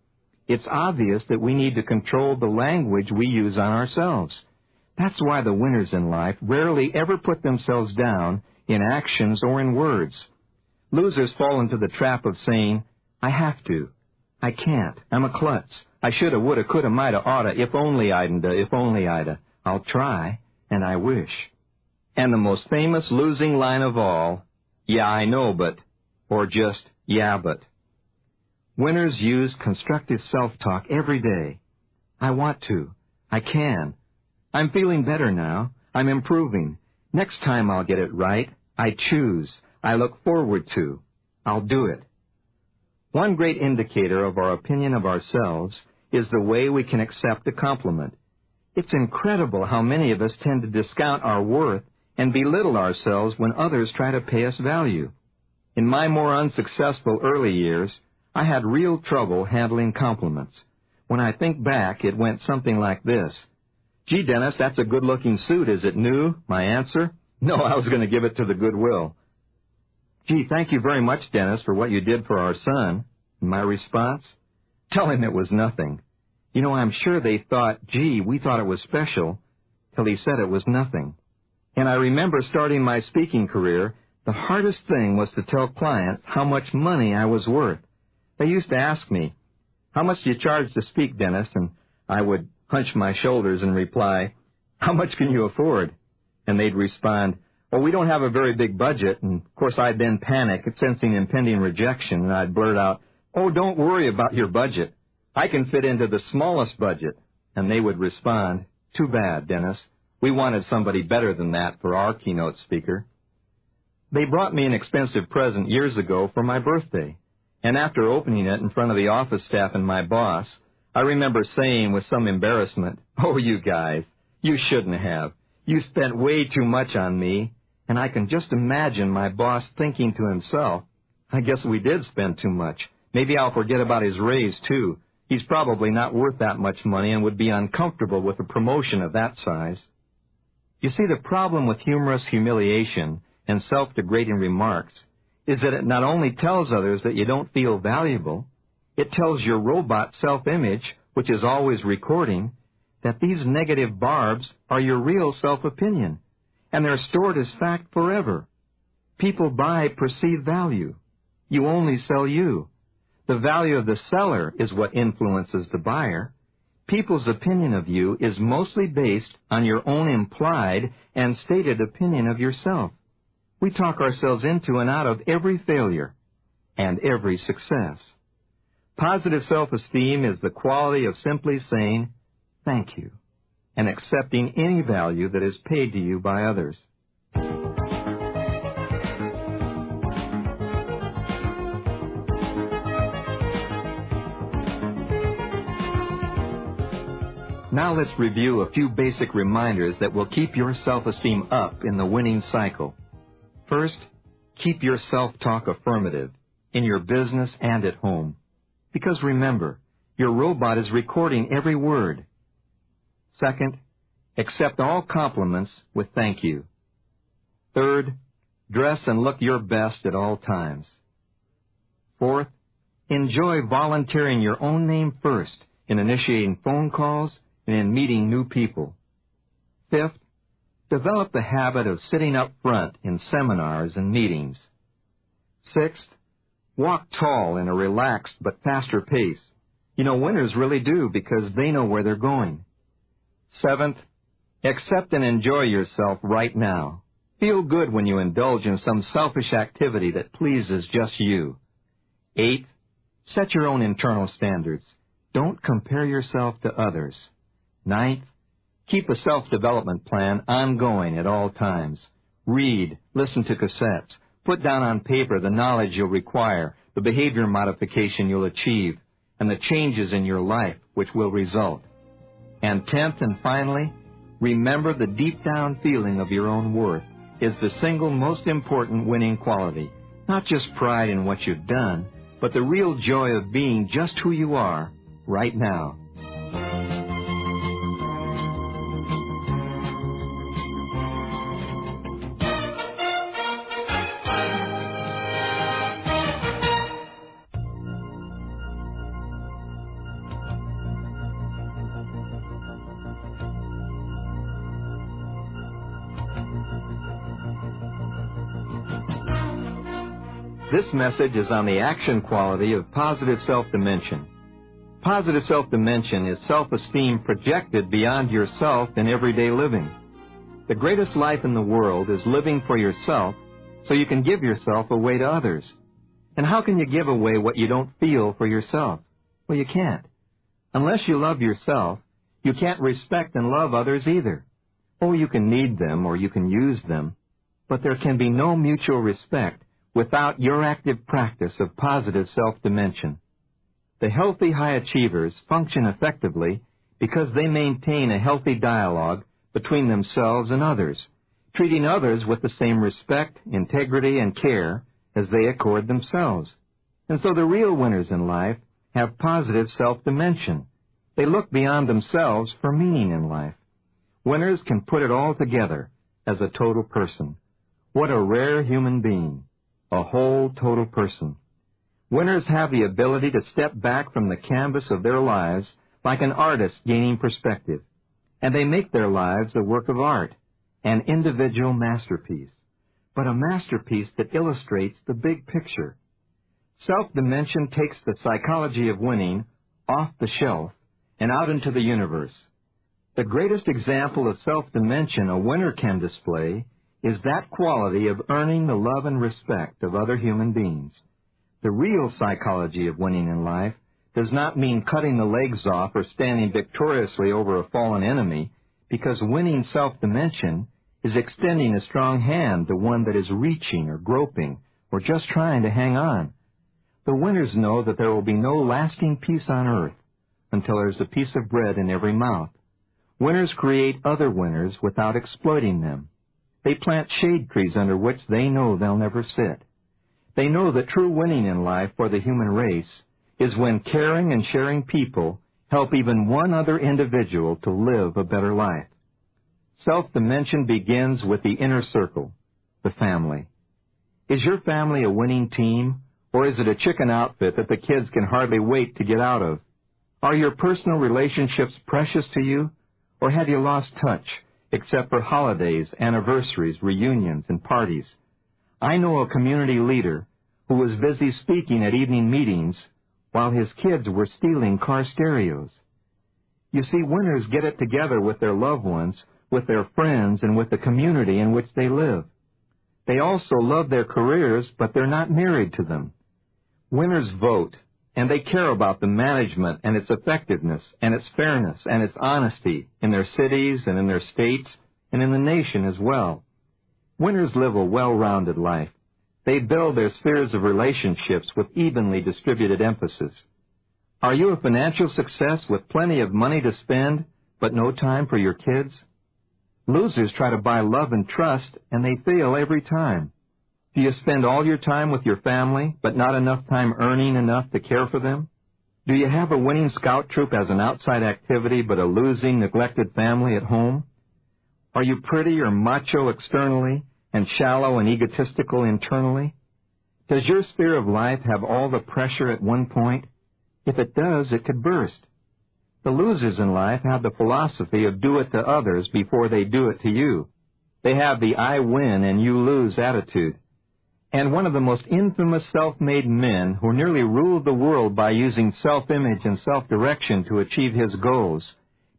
it's obvious that we need to control the language we use on ourselves. That's why the winners in life rarely ever put themselves down in actions or in words. Losers fall into the trap of saying, I have to, I can't, I'm a klutz, I shoulda, woulda, coulda, mighta, oughta, if only I'd, if only I'd, I'll try, and I wish. And the most famous losing line of all, yeah, I know, but, or just, yeah, but. Winners use constructive self-talk every day. I want to, I can, I'm feeling better now, I'm improving, next time I'll get it right, I choose, I look forward to, I'll do it. One great indicator of our opinion of ourselves is the way we can accept a compliment. It's incredible how many of us tend to discount our worth and belittle ourselves when others try to pay us value. In my more unsuccessful early years, I had real trouble handling compliments. When I think back, it went something like this. Gee, Dennis, that's a good-looking suit. Is it new? My answer? No, I was going to give it to the Goodwill. Gee, thank you very much, Dennis, for what you did for our son. And my response? Tell him it was nothing. You know, I'm sure they thought, gee, we thought it was special, till he said it was nothing. And I remember starting my speaking career, the hardest thing was to tell clients how much money I was worth. They used to ask me, "How much do you charge to speak, Dennis?" And I would hunch my shoulders and reply, "How much can you afford?" And they'd respond, "Well, we don't have a very big budget." And of course I'd then panic, sensing impending rejection, and I'd blurt out, "Oh, don't worry about your budget. I can fit into the smallest budget." And they would respond, "Too bad, Dennis. We wanted somebody better than that for our keynote speaker." They brought me an expensive present years ago for my birthday, and after opening it in front of the office staff and my boss, I remember saying with some embarrassment, "Oh, you guys, you shouldn't have. You spent way too much on me." And I can just imagine my boss thinking to himself, "I guess we did spend too much. Maybe I'll forget about his raise, too. He's probably not worth that much money and would be uncomfortable with a promotion of that size." You see, the problem with humorous humiliation and self-degrading remarks is that it not only tells others that you don't feel valuable, it tells your robot self-image, which is always recording, that these negative barbs are your real self-opinion, and they're stored as fact forever. People buy perceived value. You only sell you. The value of the seller is what influences the buyer. People's opinion of you is mostly based on your own implied and stated opinion of yourself. We talk ourselves into and out of every failure and every success. Positive self-esteem is the quality of simply saying, "Thank you," and accepting any value that is paid to you by others. Now let's review a few basic reminders that will keep your self-esteem up in the winning cycle. First, keep your self-talk affirmative in your business and at home. Because remember, your robot is recording every word. Second, accept all compliments with thank you. Third, dress and look your best at all times. Fourth, enjoy volunteering your own name first in initiating phone calls and in meeting new people. Fifth, develop the habit of sitting up front in seminars and meetings. Sixth, walk tall in a relaxed but faster pace. You know, winners really do because they know where they're going. Seventh, accept and enjoy yourself right now. Feel good when you indulge in some selfish activity that pleases just you. Eighth, set your own internal standards. Don't compare yourself to others. Ninth, keep a self-development plan ongoing at all times. Read, listen to cassettes, put down on paper the knowledge you'll require, the behavior modification you'll achieve, and the changes in your life which will result. And 10th and finally, remember the deep down feeling of your own worth is the single most important winning quality. Not just pride in what you've done, but the real joy of being just who you are right now. This message is on the action quality of positive self-dimension. Positive self-dimension is self-esteem projected beyond yourself in everyday living. The greatest life in the world is living for yourself so you can give yourself away to others. And how can you give away what you don't feel for yourself? Well, you can't. Unless you love yourself, you can't respect and love others either. Oh, you can need them or you can use them, but there can be no mutual respect without your active practice of positive self-dimension. The healthy high achievers function effectively because they maintain a healthy dialogue between themselves and others, treating others with the same respect, integrity, and care as they accord themselves. And so the real winners in life have positive self-dimension. They look beyond themselves for meaning in life. Winners can put it all together as a total person. What a rare human being. A whole total person. Winners have the ability to step back from the canvas of their lives like an artist gaining perspective, and they make their lives a work of art, an individual masterpiece, but a masterpiece that illustrates the big picture. Self-dimension takes the psychology of winning off the shelf and out into the universe. The greatest example of self-dimension a winner can display is that quality of earning the love and respect of other human beings. The real psychology of winning in life does not mean cutting the legs off or standing victoriously over a fallen enemy, because winning self-dimension is extending a strong hand to one that is reaching or groping or just trying to hang on. The winners know that there will be no lasting peace on earth until there's a piece of bread in every mouth. Winners create other winners without exploiting them. They plant shade trees under which they know they'll never sit. They know that true winning in life for the human race is when caring and sharing people help even one other individual to live a better life. Self-dimension begins with the inner circle, the family. Is your family a winning team, or is it a chicken outfit that the kids can hardly wait to get out of? Are your personal relationships precious to you, or have you lost touch, except for holidays, anniversaries, reunions, and parties? I know a community leader who was busy speaking at evening meetings while his kids were stealing car stereos. You see, winners get it together with their loved ones, with their friends, and with the community in which they live. They also love their careers, but they're not married to them. Winners vote, and they care about the management and its effectiveness and its fairness and its honesty in their cities and in their states and in the nation as well. Winners live a well-rounded life. They build their spheres of relationships with evenly distributed emphasis. Are you a financial success with plenty of money to spend, but no time for your kids? Losers try to buy love and trust, and they fail every time. Do you spend all your time with your family, but not enough time earning enough to care for them? Do you have a winning scout troop as an outside activity, but a losing, neglected family at home? Are you pretty or macho externally, and shallow and egotistical internally? Does your sphere of life have all the pressure at one point? If it does, it could burst. The losers in life have the philosophy of do it to others before they do it to you. They have the I win and you lose attitude. And one of the most infamous self-made men who nearly ruled the world by using self-image and self-direction to achieve his goals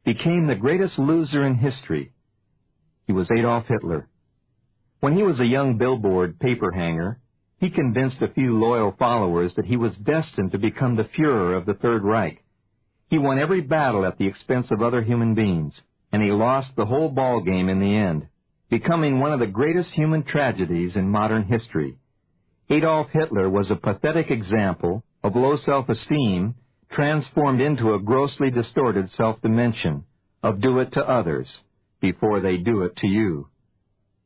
became the greatest loser in history. He was Adolf Hitler. When he was a young billboard paper hanger, he convinced a few loyal followers that he was destined to become the Führer of the Third Reich. He won every battle at the expense of other human beings, and he lost the whole ball game in the end, becoming one of the greatest human tragedies in modern history. Adolf Hitler was a pathetic example of low self-esteem transformed into a grossly distorted self-dimension of do it to others before they do it to you.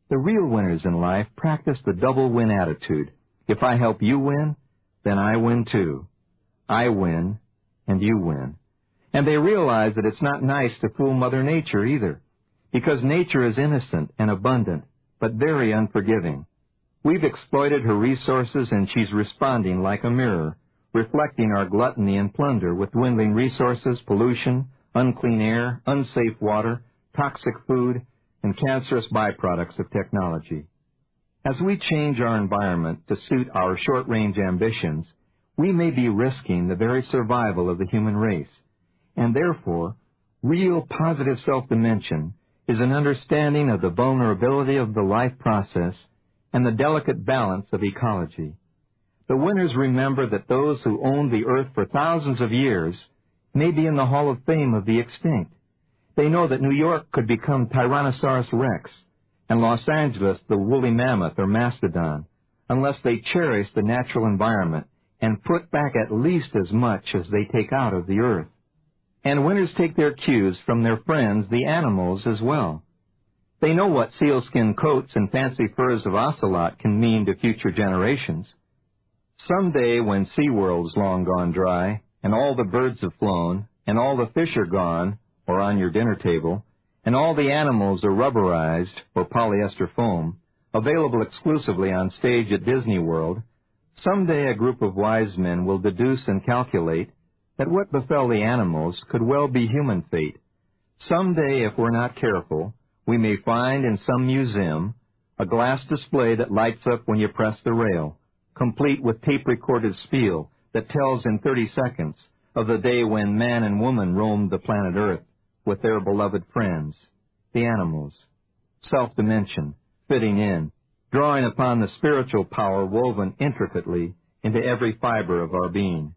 The real winners in life practice the double win attitude. If I help you win, then I win too. I win, and you win. And they realize that it's not nice to fool Mother Nature either, because nature is innocent and abundant, but very unforgiving. We've exploited her resources, and she's responding like a mirror, reflecting our gluttony and plunder with dwindling resources, pollution, unclean air, unsafe water, toxic food, and cancerous byproducts of technology. As we change our environment to suit our short-range ambitions, we may be risking the very survival of the human race. And therefore, real positive self-dimension is an understanding of the vulnerability of the life process and the delicate balance of ecology. The winners remember that those who owned the earth for thousands of years may be in the Hall of Fame of the extinct. They know that New York could become Tyrannosaurus Rex, and Los Angeles the woolly mammoth or mastodon, unless they cherish the natural environment and put back at least as much as they take out of the earth. And winners take their cues from their friends, the animals, as well. They know what sealskin coats and fancy furs of ocelot can mean to future generations. Someday, when SeaWorld's long gone dry, and all the birds have flown, and all the fish are gone, or on your dinner table, and all the animals are rubberized, or polyester foam, available exclusively on stage at Disney World, someday a group of wise men will deduce and calculate that what befell the animals could well be human fate. Someday, if we're not careful, we may find in some museum a glass display that lights up when you press the rail, complete with tape-recorded spiel that tells in 30 seconds of the day when man and woman roamed the planet Earth with their beloved friends, the animals. Self-dimension, fitting in, drawing upon the spiritual power woven intricately into every fiber of our being.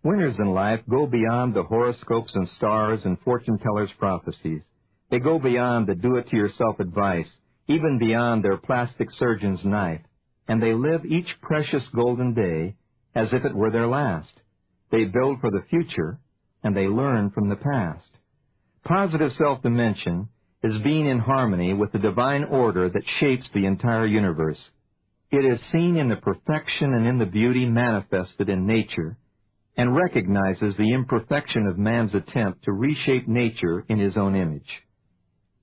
Winners in life go beyond the horoscopes and stars and fortune-tellers' prophecies. They go beyond the do-it-to-yourself advice, even beyond their plastic surgeon's knife, and they live each precious golden day as if it were their last. They build for the future, and they learn from the past. Positive self-dimension is being in harmony with the divine order that shapes the entire universe. It is seen in the perfection and in the beauty manifested in nature, and recognizes the imperfection of man's attempt to reshape nature in his own image.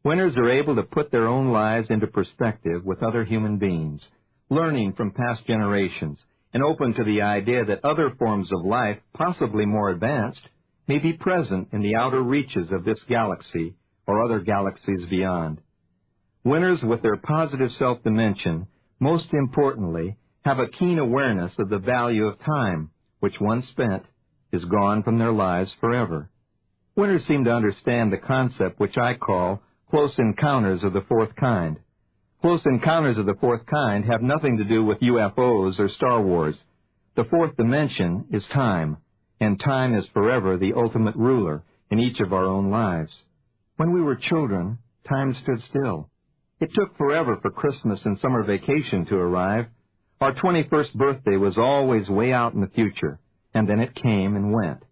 Winners are able to put their own lives into perspective with other human beings, learning from past generations, and open to the idea that other forms of life, possibly more advanced, may be present in the outer reaches of this galaxy or other galaxies beyond. Winners with their positive self-dimension, most importantly, have a keen awareness of the value of time, which once spent is gone from their lives forever. Winners seem to understand the concept which I call close encounters of the fourth kind. Close encounters of the fourth kind have nothing to do with UFOs or Star Wars. The fourth dimension is time, and time is forever the ultimate ruler in each of our own lives. When we were children, time stood still. It took forever for Christmas and summer vacation to arrive. Our 21st birthday was always way out in the future, and then it came and went.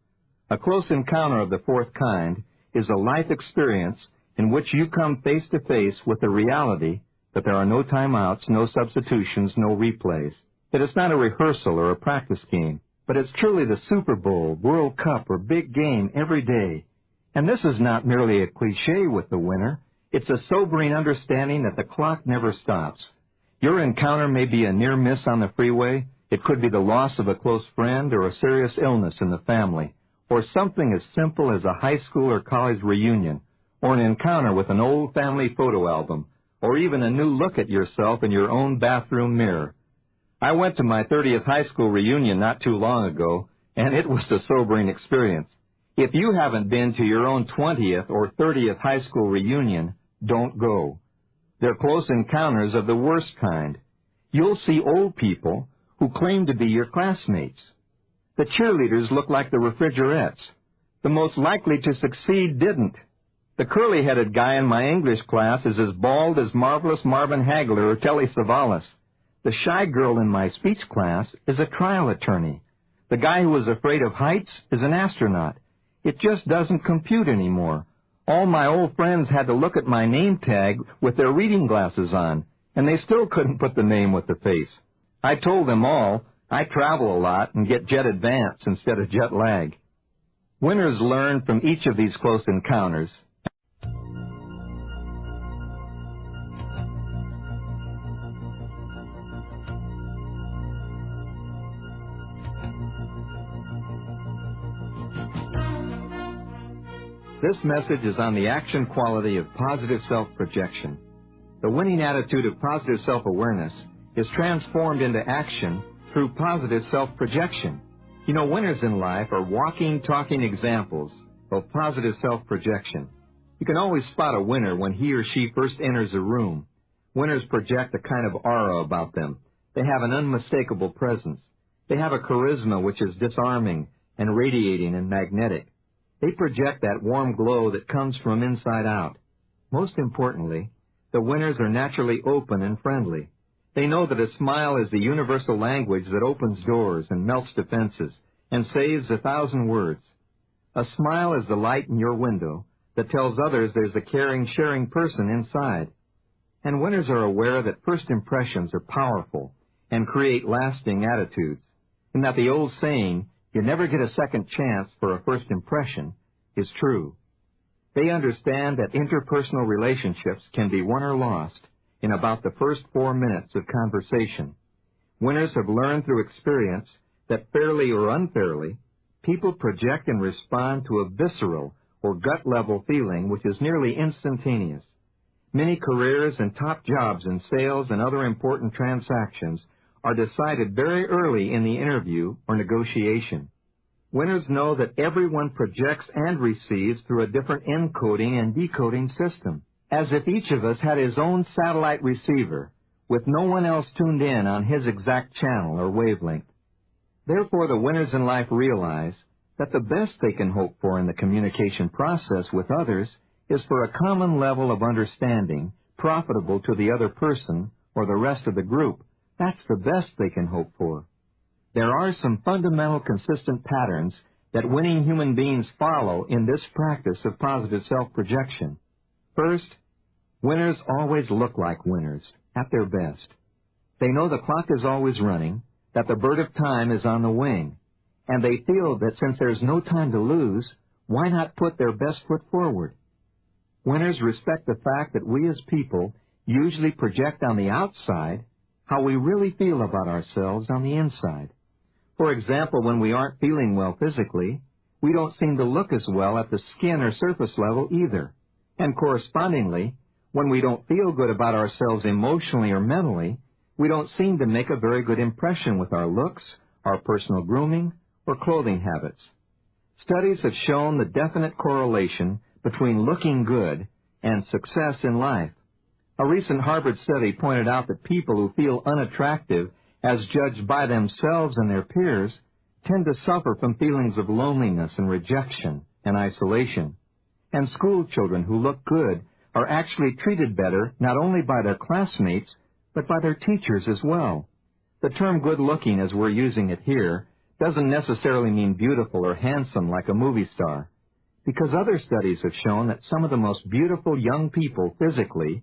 A close encounter of the fourth kind is a life experience in which you come face to face with the reality that there are no timeouts, no substitutions, no replays. That it's not a rehearsal or a practice game, but it's truly the Super Bowl, World Cup, or big game every day. And this is not merely a cliche with the winner. It's a sobering understanding that the clock never stops. Your encounter may be a near miss on the freeway. It could be the loss of a close friend or a serious illness in the family, or something as simple as a high school or college reunion, or an encounter with an old family photo album, or even a new look at yourself in your own bathroom mirror. I went to my 30th high school reunion not too long ago, and it was a sobering experience. If you haven't been to your own 20th or 30th high school reunion, don't go. They're close encounters of the worst kind. You'll see old people who claim to be your classmates. The cheerleaders look like the refrigerettes. The most likely to succeed didn't. The curly-headed guy in my English class is as bald as Marvelous Marvin Hagler or Telly Savalas. The shy girl in my speech class is a trial attorney. The guy who was afraid of heights is an astronaut. It just doesn't compute anymore. All my old friends had to look at my name tag with their reading glasses on, and they still couldn't put the name with the face. I told them all I travel a lot and get jet advance instead of jet lag. Winners learn from each of these close encounters. This message is on the action quality of positive self-projection. The winning attitude of positive self-awareness is transformed into action through positive self-projection. You know, winners in life are walking, talking examples of positive self-projection. You can always spot a winner when he or she first enters a room. Winners project a kind of aura about them. They have an unmistakable presence. They have a charisma which is disarming and radiating and magnetic. They project that warm glow that comes from inside out. Most importantly, the winners are naturally open and friendly. They know that a smile is the universal language that opens doors and melts defenses and saves 1,000 words. A smile is the light in your window that tells others there's a caring, sharing person inside. And winners are aware that first impressions are powerful and create lasting attitudes, and that the old saying, "You never get a second chance for a first impression," is true. They understand that interpersonal relationships can be won or lost in about the first 4 minutes of conversation. Winners have learned through experience that fairly or unfairly, people project and respond to a visceral or gut-level feeling which is nearly instantaneous. Many careers and top jobs in sales and other important transactions are decided very early in the interview or negotiation. Winners know that everyone projects and receives through a different encoding and decoding system, as if each of us had his own satellite receiver, with no one else tuned in on his exact channel or wavelength. Therefore, the winners in life realize that the best they can hope for in the communication process with others is for a common level of understanding profitable to the other person or the rest of the group. That's the best they can hope for. There are some fundamental consistent patterns that winning human beings follow in this practice of positive self-projection. First, winners always look like winners, at their best. They know the clock is always running, that the bird of time is on the wing, and they feel that since there's no time to lose, why not put their best foot forward? Winners respect the fact that we as people usually project on the outside how we really feel about ourselves on the inside. For example, when we aren't feeling well physically, we don't seem to look as well at the skin or surface level either. And correspondingly, when we don't feel good about ourselves emotionally or mentally, we don't seem to make a very good impression with our looks, our personal grooming, or clothing habits. Studies have shown the definite correlation between looking good and success in life. A recent Harvard study pointed out that people who feel unattractive as judged by themselves and their peers tend to suffer from feelings of loneliness and rejection and isolation. And school children who look good are actually treated better not only by their classmates, but by their teachers as well. The term good-looking, as we're using it here, doesn't necessarily mean beautiful or handsome like a movie star, because other studies have shown that some of the most beautiful young people physically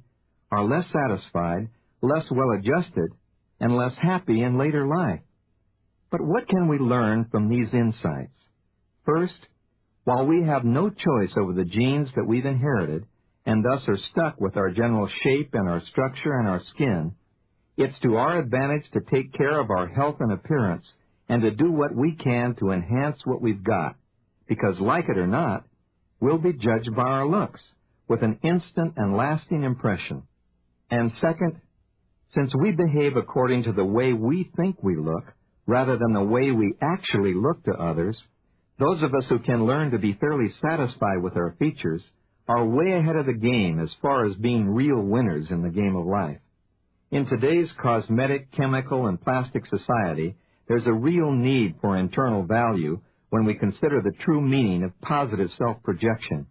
are less satisfied, less well-adjusted, and less happy in later life. But what can we learn from these insights? First, while we have no choice over the genes that we've inherited, and thus are stuck with our general shape and our structure and our skin, it's to our advantage to take care of our health and appearance and to do what we can to enhance what we've got, because like it or not, we'll be judged by our looks with an instant and lasting impression. And second, since we behave according to the way we think we look, rather than the way we actually look to others, those of us who can learn to be fairly satisfied with our features are way ahead of the game as far as being real winners in the game of life. In today's cosmetic, chemical, and plastic society, there's a real need for internal value when we consider the true meaning of positive self-projection.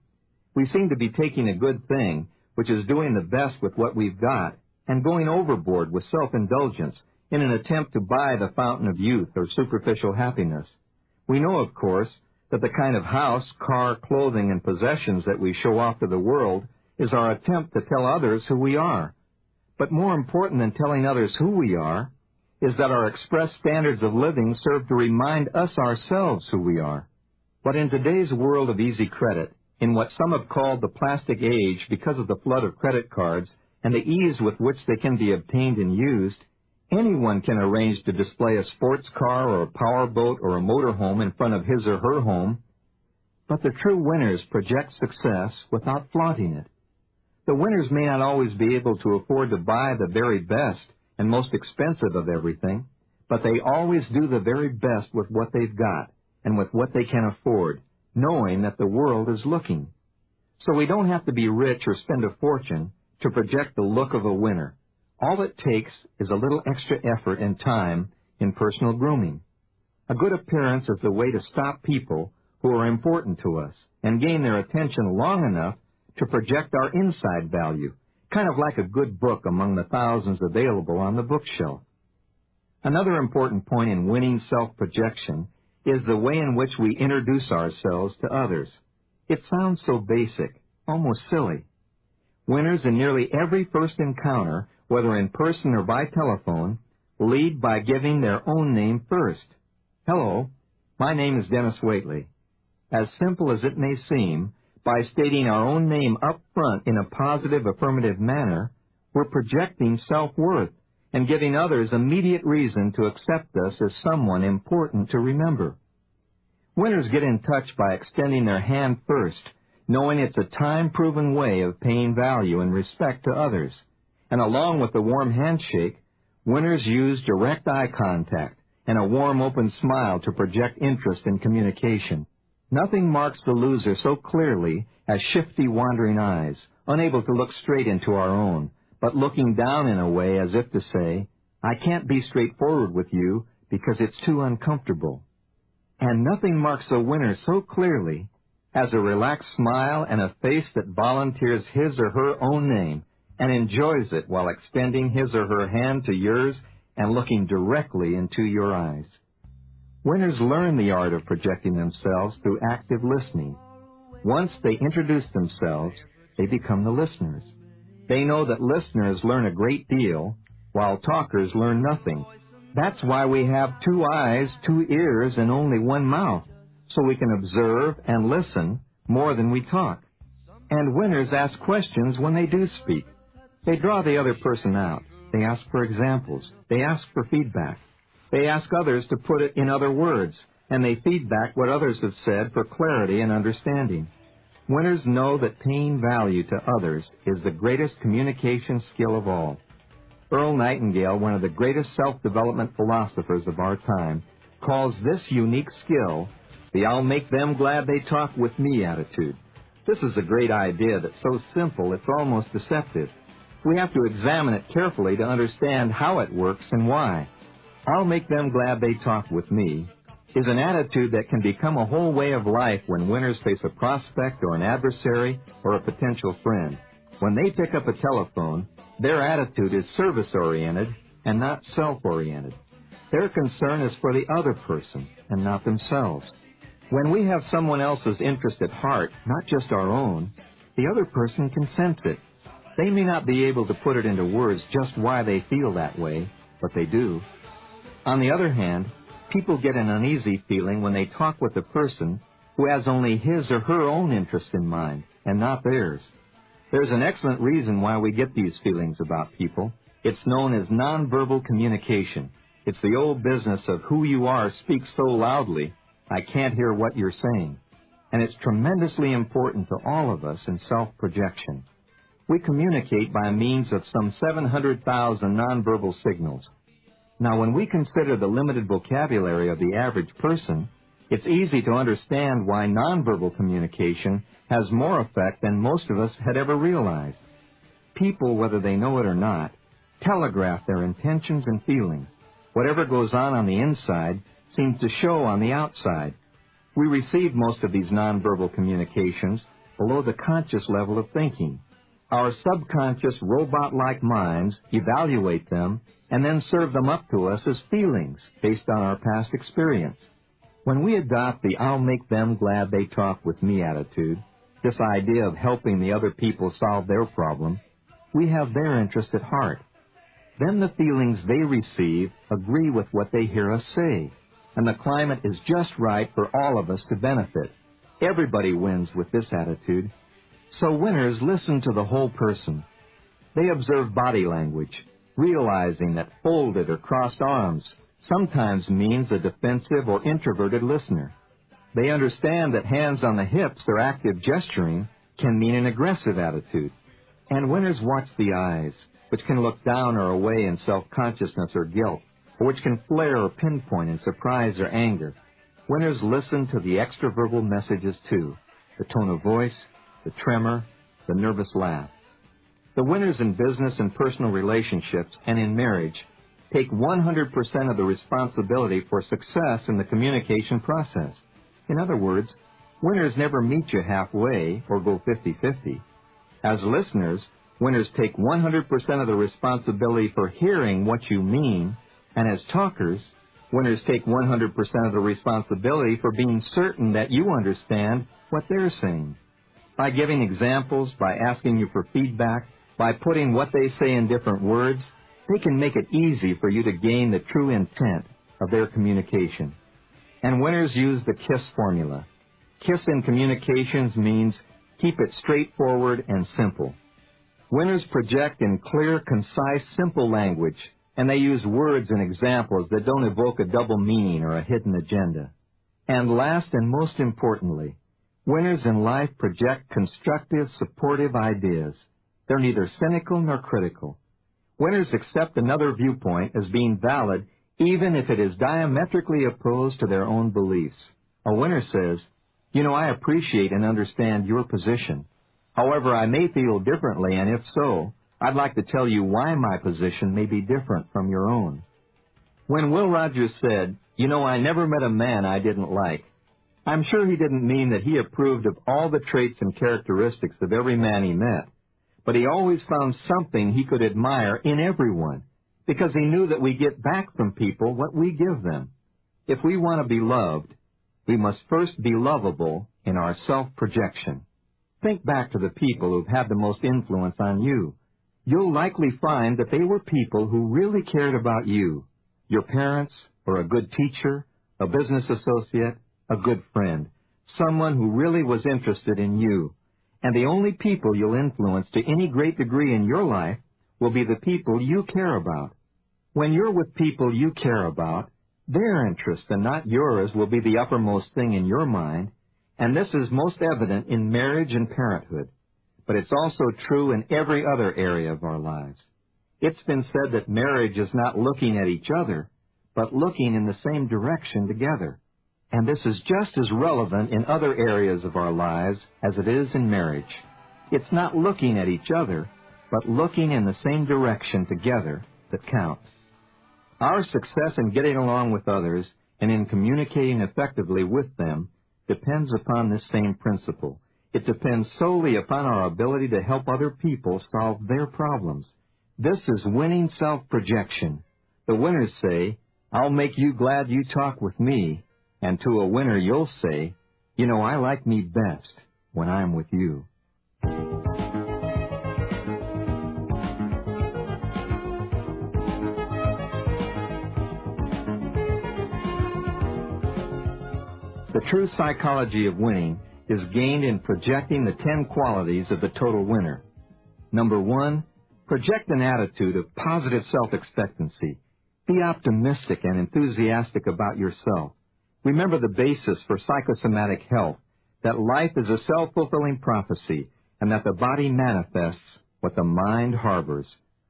We seem to be taking a good thing, which is doing the best with what we've got, and going overboard with self-indulgence in an attempt to buy the fountain of youth or superficial happiness. We know, of course, that the kind of house, car, clothing, and possessions that we show off to the world is our attempt to tell others who we are. But more important than telling others who we are is that our expressed standards of living serve to remind us ourselves who we are. But in today's world of easy credit, in what some have called the plastic age because of the flood of credit cards and the ease with which they can be obtained and used, anyone can arrange to display a sports car or a powerboat or a motorhome in front of his or her home. But the true winners project success without flaunting it. The winners may not always be able to afford to buy the very best and most expensive of everything, but they always do the very best with what they've got and with what they can afford, knowing that the world is looking. So we don't have to be rich or spend a fortune to project the look of a winner. All it takes is a little extra effort and time in personal grooming. A good appearance is the way to stop people who are important to us and gain their attention long enough to project our inside value, kind of like a good book among the thousands available on the bookshelf. Another important point in winning self-projection is the way in which we introduce ourselves to others. It sounds so basic, almost silly. Winners in nearly every first encounter, whether in person or by telephone, lead by giving their own name first. Hello, my name is Dennis Waitley. As simple as it may seem, by stating our own name up front in a positive, affirmative manner, we're projecting self-worth and giving others immediate reason to accept us as someone important to remember. Winners get in touch by extending their hand first, knowing it's a time-proven way of paying value and respect to others. And along with the warm handshake, winners use direct eye contact and a warm, open smile to project interest in communication. Nothing marks the loser so clearly as shifty, wandering eyes, unable to look straight into our own, but looking down in a way as if to say, I can't be straightforward with you because it's too uncomfortable. And nothing marks a winner so clearly as a relaxed smile and a face that volunteers his or her own name and enjoys it while extending his or her hand to yours and looking directly into your eyes. Winners learn the art of projecting themselves through active listening. Once they introduce themselves, they become the listeners. They know that listeners learn a great deal, while talkers learn nothing. That's why we have 2 eyes, 2 ears, and only 1 mouth, so we can observe and listen more than we talk. And winners ask questions when they do speak. They draw the other person out. They ask for examples. They ask for feedback. They ask others to put it in other words, and they feedback what others have said for clarity and understanding. Winners know that paying value to others is the greatest communication skill of all. Earl Nightingale, one of the greatest self-development philosophers of our time, calls this unique skill the I'll make them glad they talk with me attitude. This is a great idea that's so simple it's almost deceptive. We have to examine it carefully to understand how it works and why. I'll make them glad they talk with me is an attitude that can become a whole way of life when winners face a prospect or an adversary or a potential friend. When they pick up a telephone, their attitude is service-oriented and not self-oriented. Their concern is for the other person and not themselves. When we have someone else's interest at heart, not just our own, the other person can sense it. They may not be able to put it into words just why they feel that way, but they do. On the other hand, people get an uneasy feeling when they talk with a person who has only his or her own interest in mind and not theirs. There's an excellent reason why we get these feelings about people. It's known as nonverbal communication. It's the old business of who you are speaks so loudly, I can't hear what you're saying. And it's tremendously important to all of us in self-projection. We communicate by means of some 700,000 nonverbal signals. Now, when we consider the limited vocabulary of the average person, it's easy to understand why nonverbal communication has more effect than most of us had ever realized. People, whether they know it or not, telegraph their intentions and feelings. Whatever goes on the inside seems to show on the outside. We receive most of these nonverbal communications below the conscious level of thinking. Our subconscious robot-like minds evaluate them and then serve them up to us as feelings based on our past experience. When we adopt the I'll make them glad they talk with me attitude, this idea of helping the other people solve their problem, we have their interest at heart. Then the feelings they receive agree with what they hear us say, and the climate is just right for all of us to benefit. Everybody wins with this attitude. So winners listen to the whole person. They observe body language, realizing that folded or crossed arms sometimes means a defensive or introverted listener. They understand that hands on the hips or active gesturing can mean an aggressive attitude. And winners watch the eyes, which can look down or away in self-consciousness or guilt, or which can flare or pinpoint in surprise or anger. Winners listen to the extraverbal messages too, the tone of voice, the tremor, the nervous laugh. The winners in business and personal relationships and in marriage take 100% of the responsibility for success in the communication process. In other words, winners never meet you halfway or go 50-50. As listeners, winners take 100% of the responsibility for hearing what you mean, and as talkers, winners take 100% of the responsibility for being certain that you understand what they're saying. By giving examples, by asking you for feedback, by putting what they say in different words, they can make it easy for you to gain the true intent of their communication. And winners use the KISS formula. KISS in communications means keep it straightforward and simple. Winners project in clear, concise, simple language, and they use words and examples that don't evoke a double meaning or a hidden agenda. And last and most importantly, winners in life project constructive, supportive ideas. They're neither cynical nor critical. Winners accept another viewpoint as being valid even if it is diametrically opposed to their own beliefs. A winner says, "You know, I appreciate and understand your position. However, I may feel differently, and if so, I'd like to tell you why my position may be different from your own." When Will Rogers said, "You know, I never met a man I didn't like," I'm sure he didn't mean that he approved of all the traits and characteristics of every man he met, but he always found something he could admire in everyone, because he knew that we get back from people what we give them. If we want to be loved, we must first be lovable in our self-projection. Think back to the people who've had the most influence on you. You'll likely find that they were people who really cared about you, your parents, or a good teacher, a business associate, a good friend, someone who really was interested in you. And the only people you'll influence to any great degree in your life will be the people you care about. When you're with people you care about, their interests and not yours will be the uppermost thing in your mind, and this is most evident in marriage and parenthood. But it's also true in every other area of our lives. It's been said that marriage is not looking at each other, but looking in the same direction together. And this is just as relevant in other areas of our lives as it is in marriage. It's not looking at each other, but looking in the same direction together that counts. Our success in getting along with others and in communicating effectively with them depends upon this same principle. It depends solely upon our ability to help other people solve their problems. This is winning self-projection. The winners say, "I'll make you glad you talk with me," and to a winner you'll say, "You know, I like me best when I'm with you." The true psychology of winning is gained in projecting the 10 qualities of the total winner. Number 1, project an attitude of positive self-expectancy. Be optimistic and enthusiastic about yourself. Remember the basis for psychosomatic health, that life is a self-fulfilling prophecy, and that the body manifests what the mind harbors.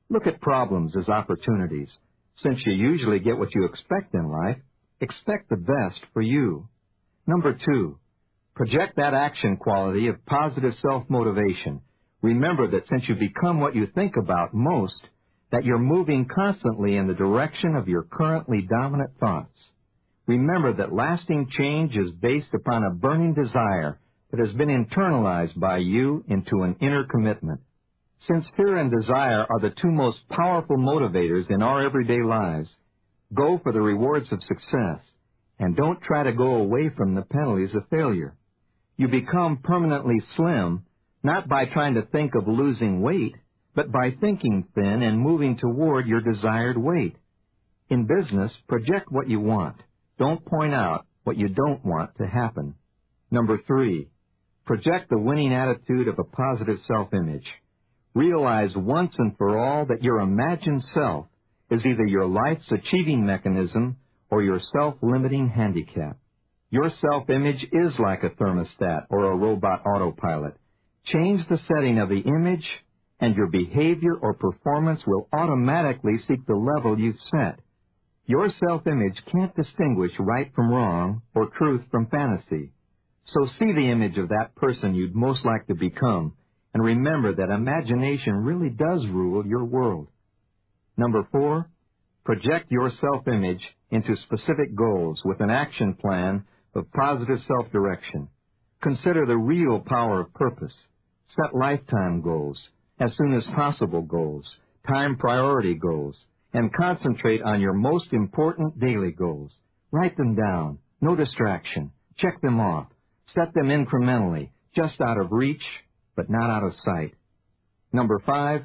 Look at problems as opportunities. Since you usually get what you expect in life, expect the best for you. Number 2, project that action quality of positive self-motivation. Remember that since you become what you think about most, that you're moving constantly in the direction of your currently dominant thoughts. Remember that lasting change is based upon a burning desire that has been internalized by you into an inner commitment. Since fear and desire are the two most powerful motivators in our everyday lives, go for the rewards of success, and don't try to go away from the penalties of failure. You become permanently slim, not by trying to think of losing weight, but by thinking thin and moving toward your desired weight. In business, project what you want. Don't point out what you don't want to happen. Number 3, project the winning attitude of a positive self-image. Realize once and for all that your imagined self is either your life's achieving mechanism or your self-limiting handicap. Your self-image is like a thermostat or a robot autopilot. Change the setting of the image, and your behavior or performance will automatically seek the level you've set. Your self-image can't distinguish right from wrong or truth from fantasy. So see the image of that person you'd most like to become, and remember that imagination really does rule your world. Number 4, project your self-image into specific goals with an action plan of positive self-direction. Consider the real power of purpose. Set lifetime goals, as soon as possible goals, time priority goals, and concentrate on your most important daily goals. Write them down. No distraction. Check them off. Set them incrementally, just out of reach, but not out of sight. Number 5,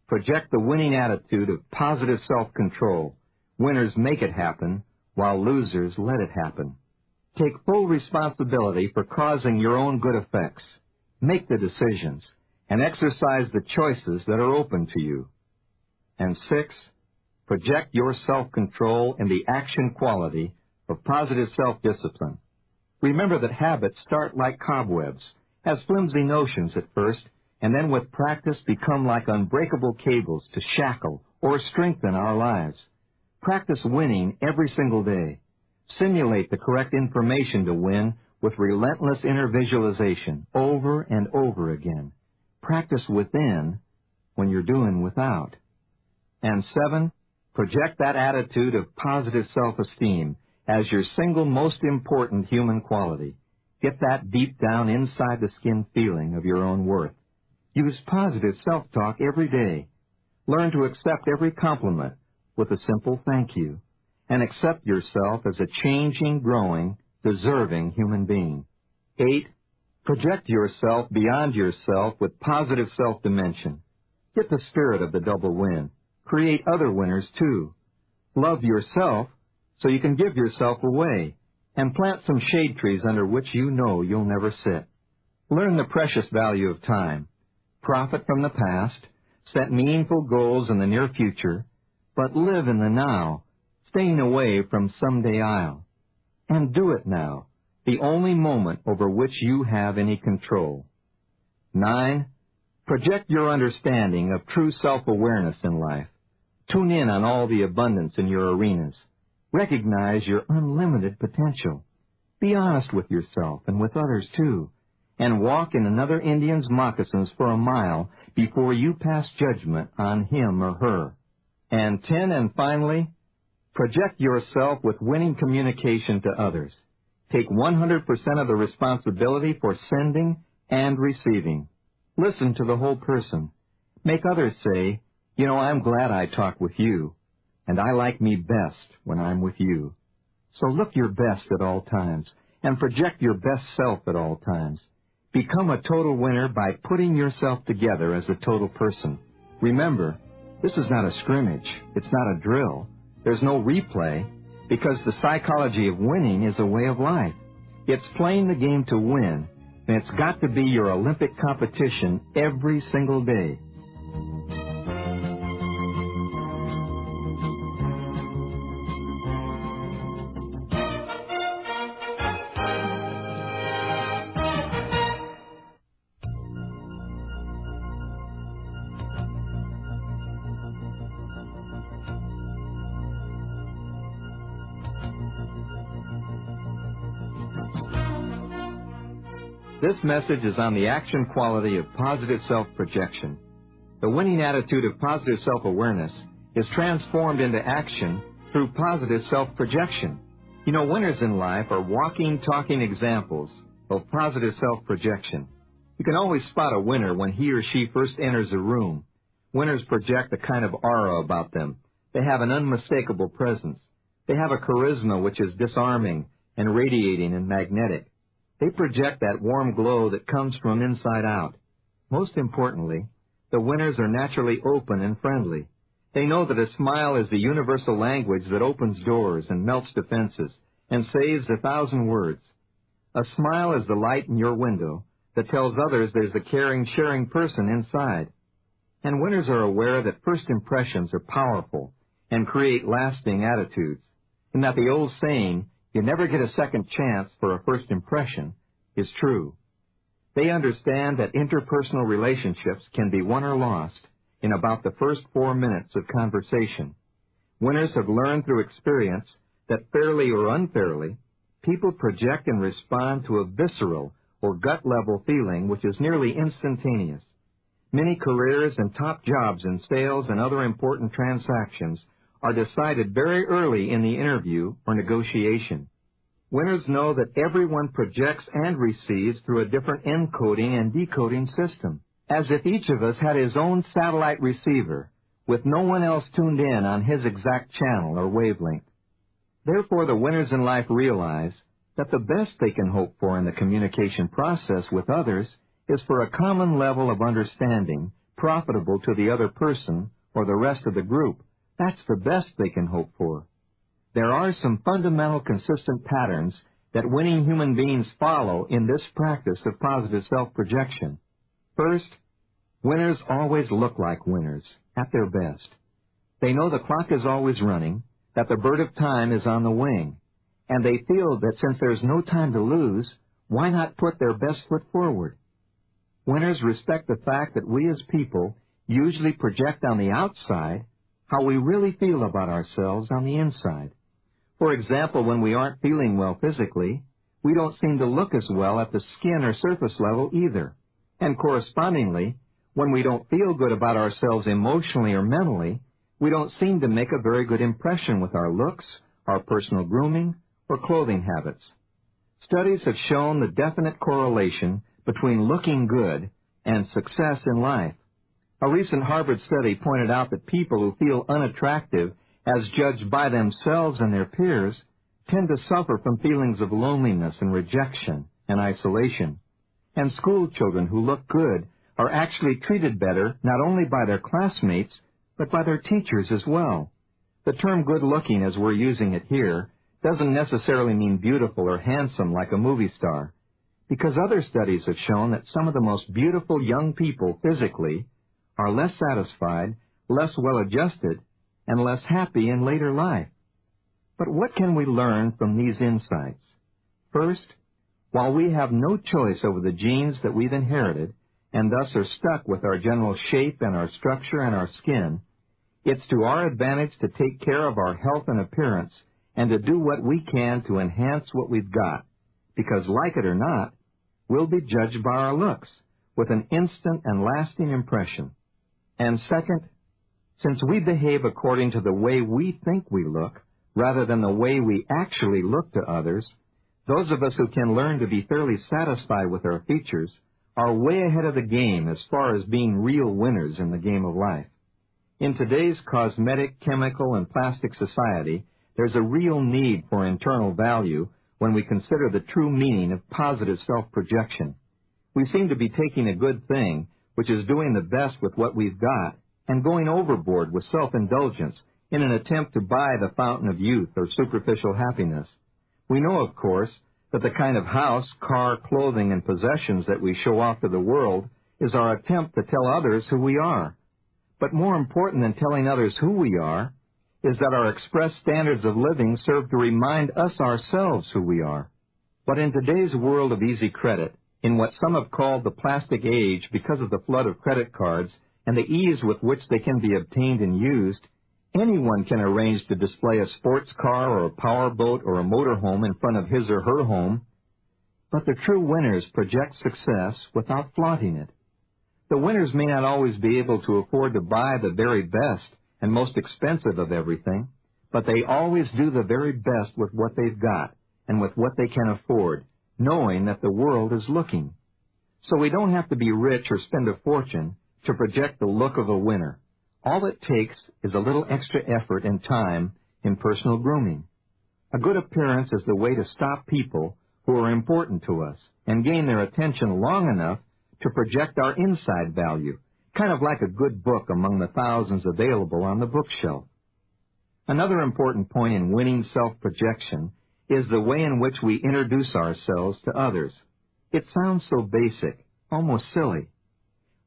project the winning attitude of positive self-control. Winners make it happen, while losers let it happen. Take full responsibility for causing your own good effects. Make the decisions, and exercise the choices that are open to you. And 6, project your self-control in the action quality of positive self-discipline. Remember that habits start like cobwebs, as flimsy notions at first, and then with practice become like unbreakable cables to shackle or strengthen our lives. Practice winning every single day. Simulate the correct information to win with relentless inner visualization over and over again. Practice within when you're doing without. And 7, project that attitude of positive self-esteem as your single most important human quality. Get that deep down inside the skin feeling of your own worth. Use positive self-talk every day. Learn to accept every compliment with a simple thank you, and accept yourself as a changing, growing, deserving human being. 8, project yourself beyond yourself with positive self-dimension. Get the spirit of the double win. Create other winners too. Love yourself so you can give yourself away, and plant some shade trees under which you know you'll never sit. Learn the precious value of time. Profit from the past. Set meaningful goals in the near future, but live in the now, staying away from someday I'll. And do it now, the only moment over which you have any control. 9, project your understanding of true self-awareness in life. Tune in on all the abundance in your arenas. Recognize your unlimited potential. Be honest with yourself and with others too, and walk in another Indian's moccasins for a mile before you pass judgment on him or her. And 10, and finally, project yourself with winning communication to others. Take 100% of the responsibility for sending and receiving. Listen to the whole person. Make others say, you know, I'm glad I talk with you, and I like me best when I'm with you. So look your best at all times, and project your best self at all times. Become a total winner by putting yourself together as a total person. Remember, this is not a scrimmage. It's not a drill. There's no replay, because the psychology of winning is a way of life. It's playing the game to win, and it's got to be your Olympic competition every single day. This message is on the action quality of positive self-projection. The winning attitude of positive self-awareness is transformed into action through positive self-projection. You know, winners in life are walking, talking examples of positive self-projection. You can always spot a winner when he or she first enters a room. Winners project a kind of aura about them. They have an unmistakable presence. They have a charisma which is disarming and radiating and magnetic. They project that warm glow that comes from inside out. Most importantly, the winners are naturally open and friendly. They know that a smile is the universal language that opens doors and melts defenses and saves 1,000 words. A smile is the light in your window that tells others there's a caring, sharing person inside. And winners are aware that first impressions are powerful and create lasting attitudes, and that the old saying, you never get a second chance for a first impression, is true. They understand that interpersonal relationships can be won or lost in about the first 4 minutes of conversation. Winners have learned through experience that fairly or unfairly, people project and respond to a visceral or gut-level feeling which is nearly instantaneous. Many careers and top jobs in sales and other important transactions are decided very early in the interview or negotiation. Winners know that everyone projects and receives through a different encoding and decoding system, as if each of us had his own satellite receiver, with no one else tuned in on his exact channel or wavelength. Therefore, the winners in life realize that the best they can hope for in the communication process with others is for a common level of understanding profitable to the other person or the rest of the group. That's the best they can hope for. There are some fundamental consistent patterns that winning human beings follow in this practice of positive self-projection. First, winners always look like winners, at their best. They know the clock is always running, that the bird of time is on the wing, and they feel that since there's no time to lose, why not put their best foot forward? Winners respect the fact that we as people usually project on the outside how we really feel about ourselves on the inside. For example, when we aren't feeling well physically, we don't seem to look as well at the skin or surface level either. And correspondingly, when we don't feel good about ourselves emotionally or mentally, we don't seem to make a very good impression with our looks, our personal grooming, or clothing habits. Studies have shown the definite correlation between looking good and success in life. A recent Harvard study pointed out that people who feel unattractive as judged by themselves and their peers tend to suffer from feelings of loneliness and rejection and isolation. And school children who look good are actually treated better not only by their classmates, but by their teachers as well. The term good-looking, as we're using it here, doesn't necessarily mean beautiful or handsome like a movie star, because other studies have shown that some of the most beautiful young people physically are less satisfied, less well-adjusted, and less happy in later life. But what can we learn from these insights? First, while we have no choice over the genes that we've inherited, and thus are stuck with our general shape and our structure and our skin, it's to our advantage to take care of our health and appearance and to do what we can to enhance what we've got, because like it or not, we'll be judged by our looks with an instant and lasting impression. And second, since we behave according to the way we think we look, rather than the way we actually look to others, those of us who can learn to be fairly satisfied with our features are way ahead of the game as far as being real winners in the game of life. In today's cosmetic, chemical, and plastic society, there's a real need for internal value when we consider the true meaning of positive self-projection. We seem to be taking a good thing, which is doing the best with what we've got, and going overboard with self-indulgence in an attempt to buy the fountain of youth or superficial happiness. We know, of course, that the kind of house, car, clothing, and possessions that we show off to the world is our attempt to tell others who we are. But more important than telling others who we are is that our express standards of living serve to remind us ourselves who we are. But in today's world of easy credit, in what some have called the plastic age because of the flood of credit cards and the ease with which they can be obtained and used, anyone can arrange to display a sports car or a powerboat or a motorhome in front of his or her home. But the true winners project success without flaunting it. The winners may not always be able to afford to buy the very best and most expensive of everything, but they always do the very best with what they've got and with what they can afford, knowing that the world is looking. So we don't have to be rich or spend a fortune to project the look of a winner. All it takes is a little extra effort and time in personal grooming. A good appearance is the way to stop people who are important to us and gain their attention long enough to project our inside value, kind of like a good book among the thousands available on the bookshelf. Another important point in winning self-projection is the way in which we introduce ourselves to others. It sounds so basic, almost silly.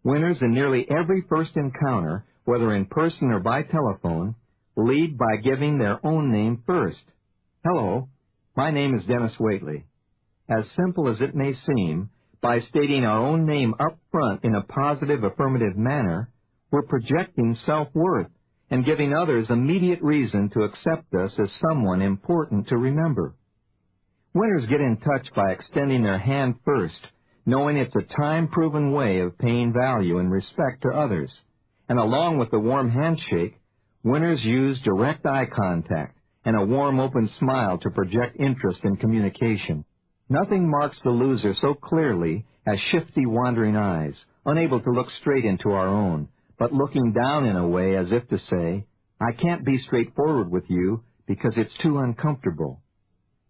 Winners in nearly every first encounter, whether in person or by telephone, lead by giving their own name first. Hello, my name is Dennis Waitley. As simple as it may seem, by stating our own name up front in a positive, affirmative manner, we're projecting self-worth and giving others immediate reason to accept us as someone important to remember. Winners get in touch by extending their hand first, knowing it's a time-proven way of paying value and respect to others. And along with the warm handshake, winners use direct eye contact and a warm, open smile to project interest in communication. Nothing marks the loser so clearly as shifty, wandering eyes, unable to look straight into our own, but looking down in a way as if to say, I can't be straightforward with you because it's too uncomfortable.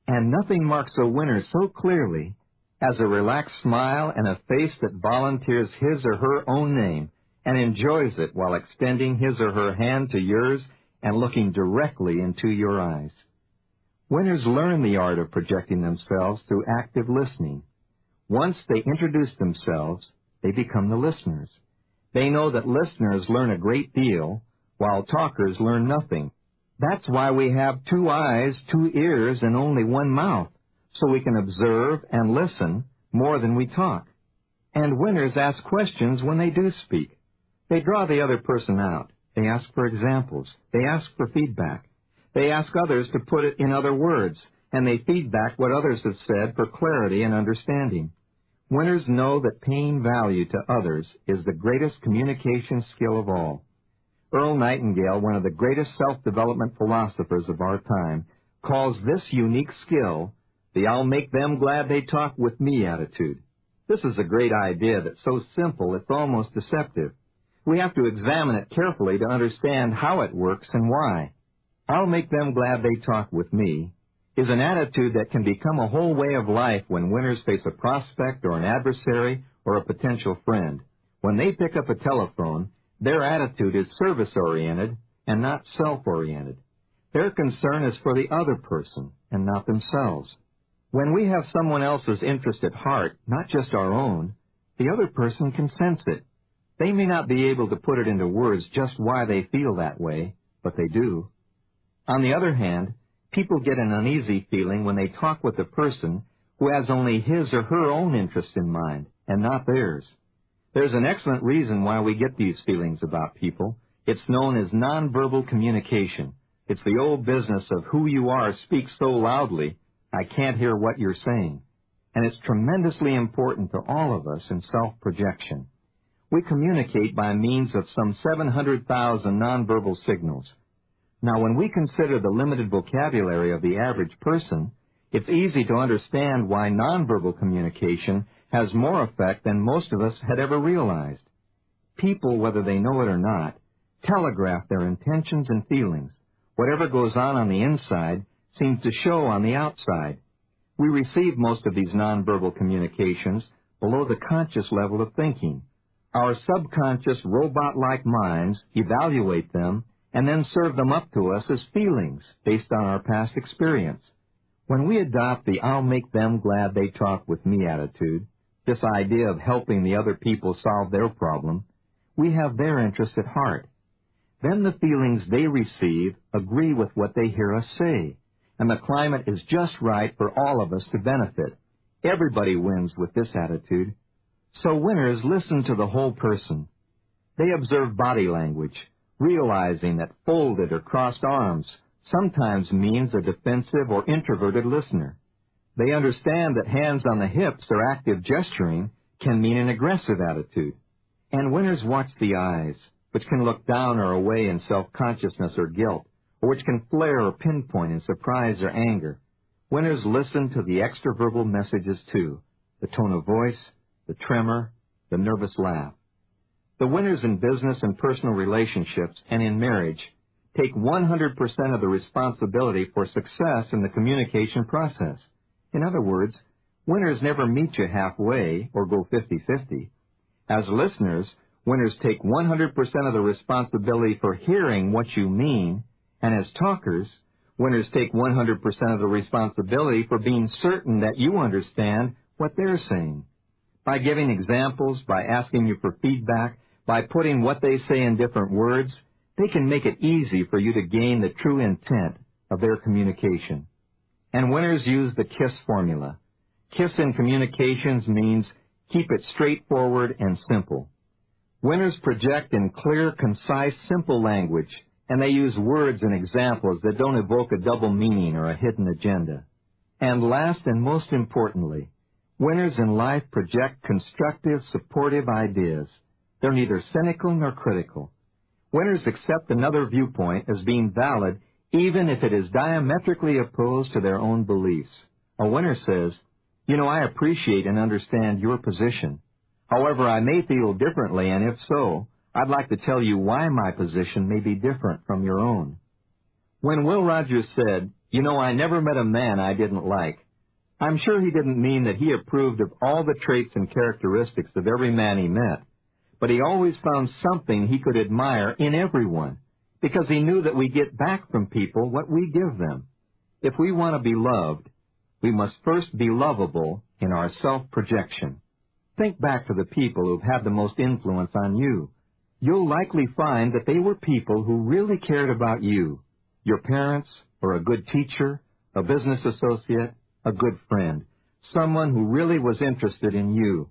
And nothing marks a winner so clearly as a relaxed smile and a face that volunteers his or her own name and enjoys it while extending his or her hand to yours and looking directly into your eyes. Winners learn the art of projecting themselves through active listening. Once they introduce themselves, they become the listeners. They know that listeners learn a great deal, while talkers learn nothing. That's why we have 2 eyes, 2 ears, and only 1 mouth, so we can observe and listen more than we talk. And winners ask questions when they do speak. They draw the other person out, They ask for examples. They ask for feedback. They ask others to put it in other words, and they feedback what others have said for clarity and understanding. Winners know that paying value to others is the greatest communication skill of all. Earl Nightingale, one of the greatest self-development philosophers of our time, calls this unique skill the "I'll make them glad they talk with me" attitude. This is a great idea that's so simple it's almost deceptive. We have to examine it carefully to understand how it works and why. "I'll make them glad they talk with me" is an attitude that can become a whole way of life when winners face a prospect or an adversary or a potential friend. When they pick up a telephone, their attitude is service-oriented and not self-oriented. Their concern is for the other person and not themselves. When we have someone else's interest at heart, not just our own, the other person can sense it. They may not be able to put it into words just why they feel that way, but they do. On the other hand, people get an uneasy feeling when they talk with a person who has only his or her own interest in mind, and not theirs. There's an excellent reason why we get these feelings about people. It's known as nonverbal communication. It's the old business of who you are speaks so loudly, I can't hear what you're saying. And it's tremendously important to all of us in self-projection. We communicate by means of some 700,000 nonverbal signals. Now, when we consider the limited vocabulary of the average person, it's easy to understand why nonverbal communication has more effect than most of us had ever realized. People, whether they know it or not, telegraph their intentions and feelings. Whatever goes on the inside seems to show on the outside. We receive most of these nonverbal communications below the conscious level of thinking. Our subconscious robot-like minds evaluate them and then serve them up to us as feelings based on our past experience. When we adopt the "I'll make them glad they talk with me" attitude, this idea of helping the other people solve their problem, we have their interest at heart. Then the feelings they receive agree with what they hear us say, and the climate is just right for all of us to benefit. Everybody wins with this attitude. So winners listen to the whole person. They observe body language, realizing that folded or crossed arms sometimes means a defensive or introverted listener. They understand that hands on the hips or active gesturing can mean an aggressive attitude. And winners watch the eyes, which can look down or away in self-consciousness or guilt, or which can flare or pinpoint in surprise or anger. Winners listen to the extraverbal messages too, the tone of voice, the tremor, the nervous laugh. The winners in business and personal relationships and in marriage take 100% of the responsibility for success in the communication process. In other words, winners never meet you halfway or go 50-50. As listeners, winners take 100% of the responsibility for hearing what you mean, and as talkers, winners take 100% of the responsibility for being certain that you understand what they're saying. By giving examples, by asking you for feedback, by putting what they say in different words, they can make it easy for you to gain the true intent of their communication. And winners use the KISS formula. KISS in communications means keep it straightforward and simple. Winners project in clear, concise, simple language, and they use words and examples that don't evoke a double meaning or a hidden agenda. And last and most importantly, winners in life project constructive, supportive ideas. They're neither cynical nor critical. Winners accept another viewpoint as being valid even if it is diametrically opposed to their own beliefs. A winner says, I appreciate and understand your position. However, I may feel differently, and if so, I'd like to tell you why my position may be different from your own." When Will Rogers said, "I never met a man I didn't like," I'm sure he didn't mean that he approved of all the traits and characteristics of every man he met, but he always found something he could admire in everyone, because he knew that we get back from people what we give them. If we want to be loved, we must first be lovable in our self-projection. Think back to the people who've had the most influence on you. You'll likely find that they were people who really cared about you, your parents, or a good teacher, a business associate, a good friend, someone who really was interested in you.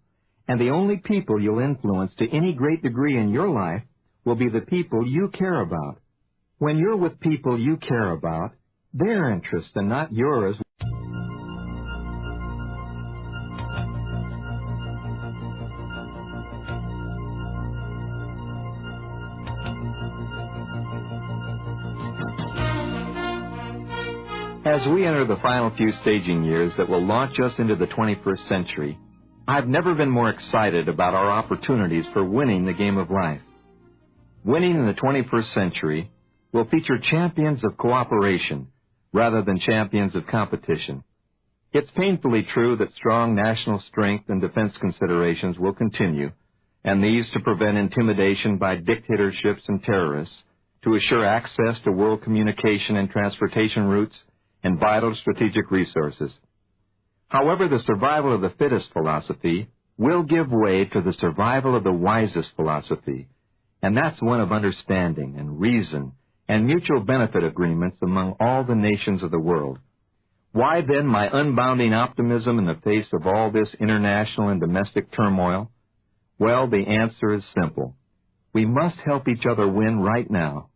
And the only people you'll influence to any great degree in your life will be the people you care about. When you're with people you care about, their interests and not yours. As we enter the final few staging years that will launch us into the 21st century, I've never been more excited about our opportunities for winning the game of life. Winning in the 21st century will feature champions of cooperation rather than champions of competition. It's painfully true that strong national strength and defense considerations will continue, and these to prevent intimidation by dictatorships and terrorists, to assure access to world communication and transportation routes, and vital strategic resources. However, the survival of the fittest philosophy will give way to the survival of the wisest philosophy, and that's one of understanding and reason and mutual benefit agreements among all the nations of the world. Why then my unbounding optimism in the face of all this international and domestic turmoil? Well, the answer is simple. We must help each other win right now.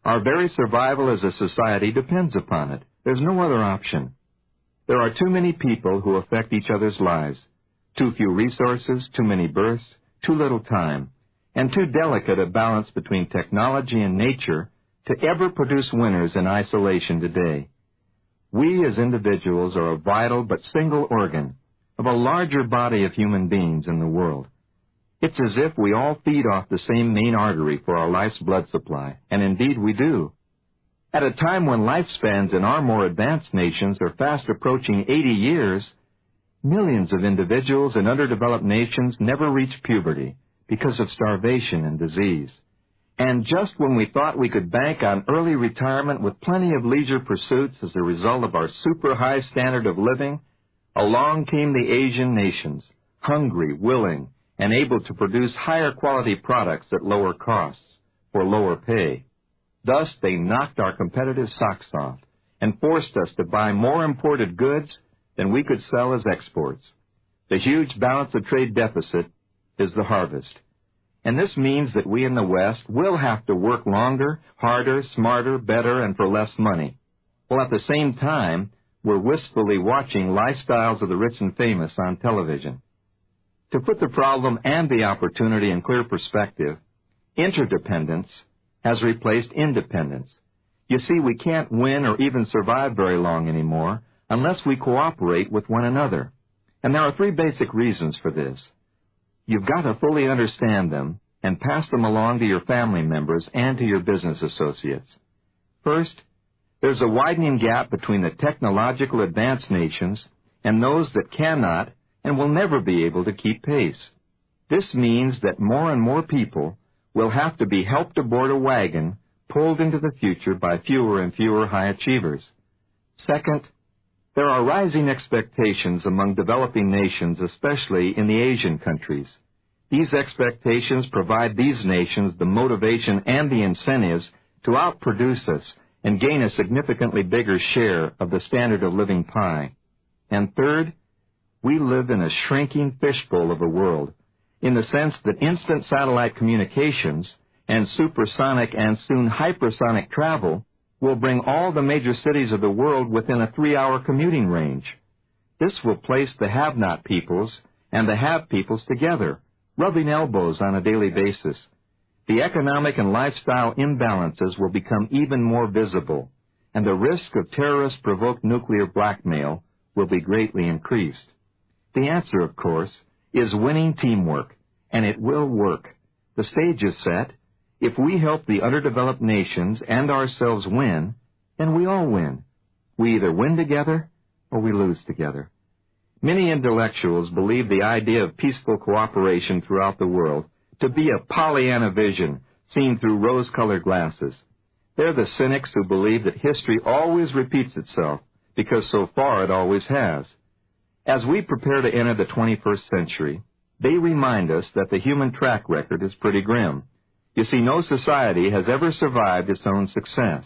Our very survival as a society depends upon it. There's no other option. There are too many people who affect each other's lives, too few resources, too many births, too little time, and too delicate a balance between technology and nature to ever produce winners in isolation today. We as individuals are a vital but single organ of a larger body of human beings in the world. It's as if we all feed off the same main artery for our life's blood supply, and indeed we do. At a time when lifespans in our more advanced nations are fast approaching 80 years, millions of individuals in underdeveloped nations never reach puberty because of starvation and disease. And just when we thought we could bank on early retirement with plenty of leisure pursuits as a result of our super high standard of living, along came the Asian nations, hungry, willing, and able to produce higher quality products at lower costs for lower pay. Thus, they knocked our competitive socks off and forced us to buy more imported goods than we could sell as exports. The huge balance of trade deficit is the harvest. And this means that we in the West will have to work longer, harder, smarter, better, and for less money. While at the same time, we're wistfully watching lifestyles of the rich and famous on television. To put the problem and the opportunity in clear perspective, interdependence has replaced independence. You see, we can't win or even survive very long anymore unless we cooperate with one another. And there are three basic reasons for this. You've got to fully understand them and pass them along to your family members and to your business associates. First, there's a widening gap between the technological advanced nations and those that cannot and will never be able to keep pace. This means that more and more people will have to be helped aboard a wagon pulled into the future by fewer and fewer high achievers. Second, there are rising expectations among developing nations, especially in the Asian countries. These expectations provide these nations the motivation and the incentives to outproduce us and gain a significantly bigger share of the standard of living pie. And third, we live in a shrinking fishbowl of a world, in the sense that instant satellite communications and supersonic and soon hypersonic travel will bring all the major cities of the world within a 3-hour commuting range. This will place the have-not peoples and the have peoples together, rubbing elbows on a daily basis. The economic and lifestyle imbalances will become even more visible, and the risk of terrorist-provoked nuclear blackmail will be greatly increased. The answer, of course, is winning teamwork, and it will work. The stage is set. If we help the underdeveloped nations and ourselves win, then we all win. We either win together or we lose together. Many intellectuals believe the idea of peaceful cooperation throughout the world to be a Pollyanna vision seen through rose-colored glasses. They're the cynics who believe that history always repeats itself because so far it always has. As we prepare to enter the 21st century, they remind us that the human track record is pretty grim. You see, no society has ever survived its own success.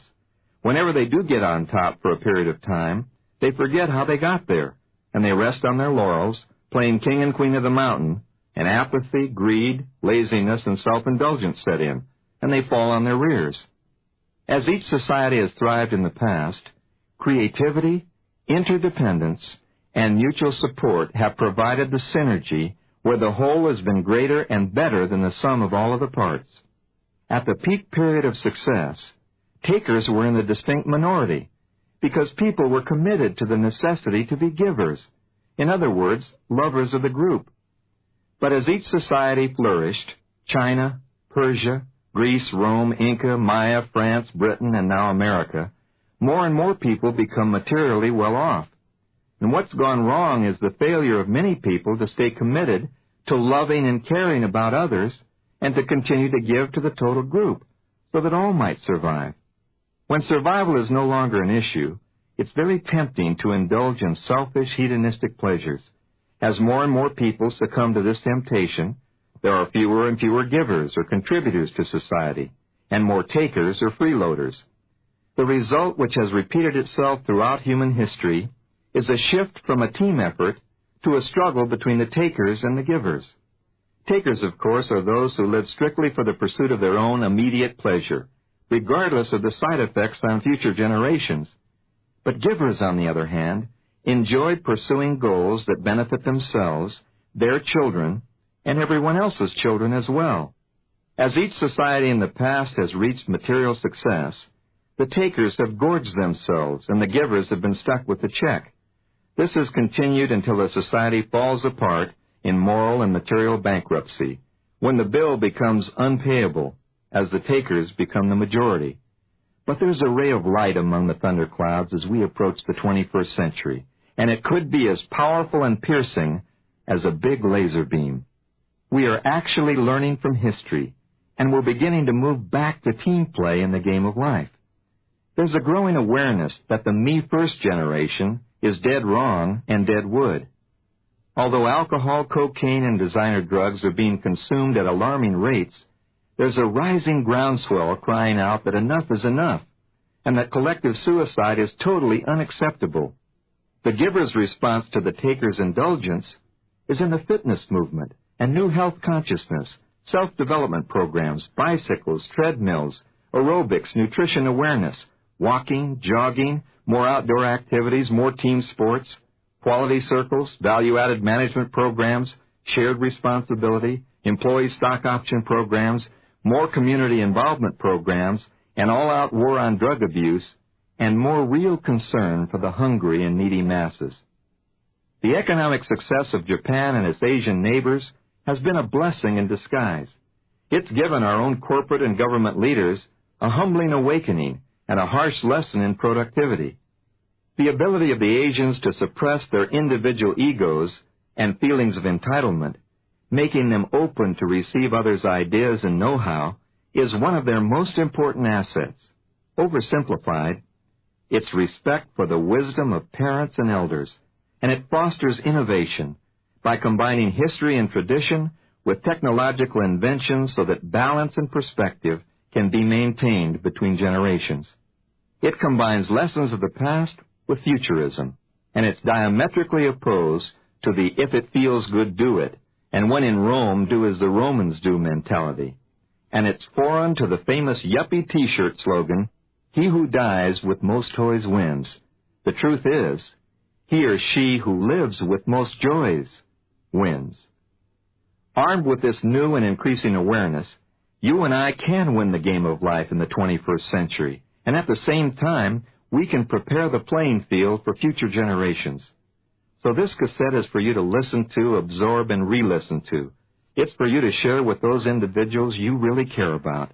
Whenever they do get on top for a period of time, they forget how they got there, and they rest on their laurels, playing king and queen of the mountain, and apathy, greed, laziness, and self-indulgence set in. and they fall on their rears. As each society has thrived in the past, creativity, interdependence, and mutual support have provided the synergy where the whole has been greater and better than the sum of all of the parts. At the peak period of success, takers were in the distinct minority because people were committed to the necessity to be givers, in other words, lovers of the group. But as each society flourished, China, Persia, Greece, Rome, Inca, Maya, France, Britain, and now America, more and more people become materially well off. And what's gone wrong is the failure of many people to stay committed to loving and caring about others and to continue to give to the total group so that all might survive. When survival is no longer an issue, it's very tempting to indulge in selfish, hedonistic pleasures. As more and more people succumb to this temptation, there are fewer and fewer givers or contributors to society, and more takers or freeloaders. The result, which has repeated itself throughout human history, is a shift from a team effort to a struggle between the takers and the givers. Takers, of course, are those who live strictly for the pursuit of their own immediate pleasure, regardless of the side effects on future generations. But givers, on the other hand, enjoy pursuing goals that benefit themselves, their children, and everyone else's children as well. As each society in the past has reached material success, the takers have gorged themselves and the givers have been stuck with the check. This has continued until the society falls apart in moral and material bankruptcy, when the bill becomes unpayable as the takers become the majority. But there's a ray of light among the thunderclouds as we approach the 21st century, and it could be as powerful and piercing as a big laser beam. We are actually learning from history, and we're beginning to move back to team play in the game of life. There's a growing awareness that the me-first generation is dead wrong and dead wood. Although alcohol, cocaine, and designer drugs are being consumed at alarming rates, there's a rising groundswell crying out that enough is enough, and that collective suicide is totally unacceptable. The giver's response to the taker's indulgence is in the fitness movement and new health consciousness, self-development programs, bicycles, treadmills, aerobics, nutrition awareness, walking, jogging, more outdoor activities, more team sports, quality circles, value-added management programs, shared responsibility, employee stock option programs, more community involvement programs, an all-out war on drug abuse, and more real concern for the hungry and needy masses. The economic success of Japan and its Asian neighbors has been a blessing in disguise. It's given our own corporate and government leaders a humbling awakening and a harsh lesson in productivity. The ability of the Asians to suppress their individual egos and feelings of entitlement, making them open to receive others' ideas and know-how, is one of their most important assets. Oversimplified, it's respect for the wisdom of parents and elders, and it fosters innovation by combining history and tradition with technological inventions so that balance and perspective can be maintained between generations. It combines lessons of the past with futurism, and it's diametrically opposed to the if it feels good, do it, and when in Rome, do as the Romans do mentality. And it's foreign to the famous yuppie T-shirt slogan, he who dies with most toys wins. The truth is, he or she who lives with most joys wins. Armed with this new and increasing awareness, you and I can win the game of life in the 21st century, and at the same time, we can prepare the playing field for future generations. So this cassette is for you to listen to, absorb, and re-listen to. It's for you to share with those individuals you really care about.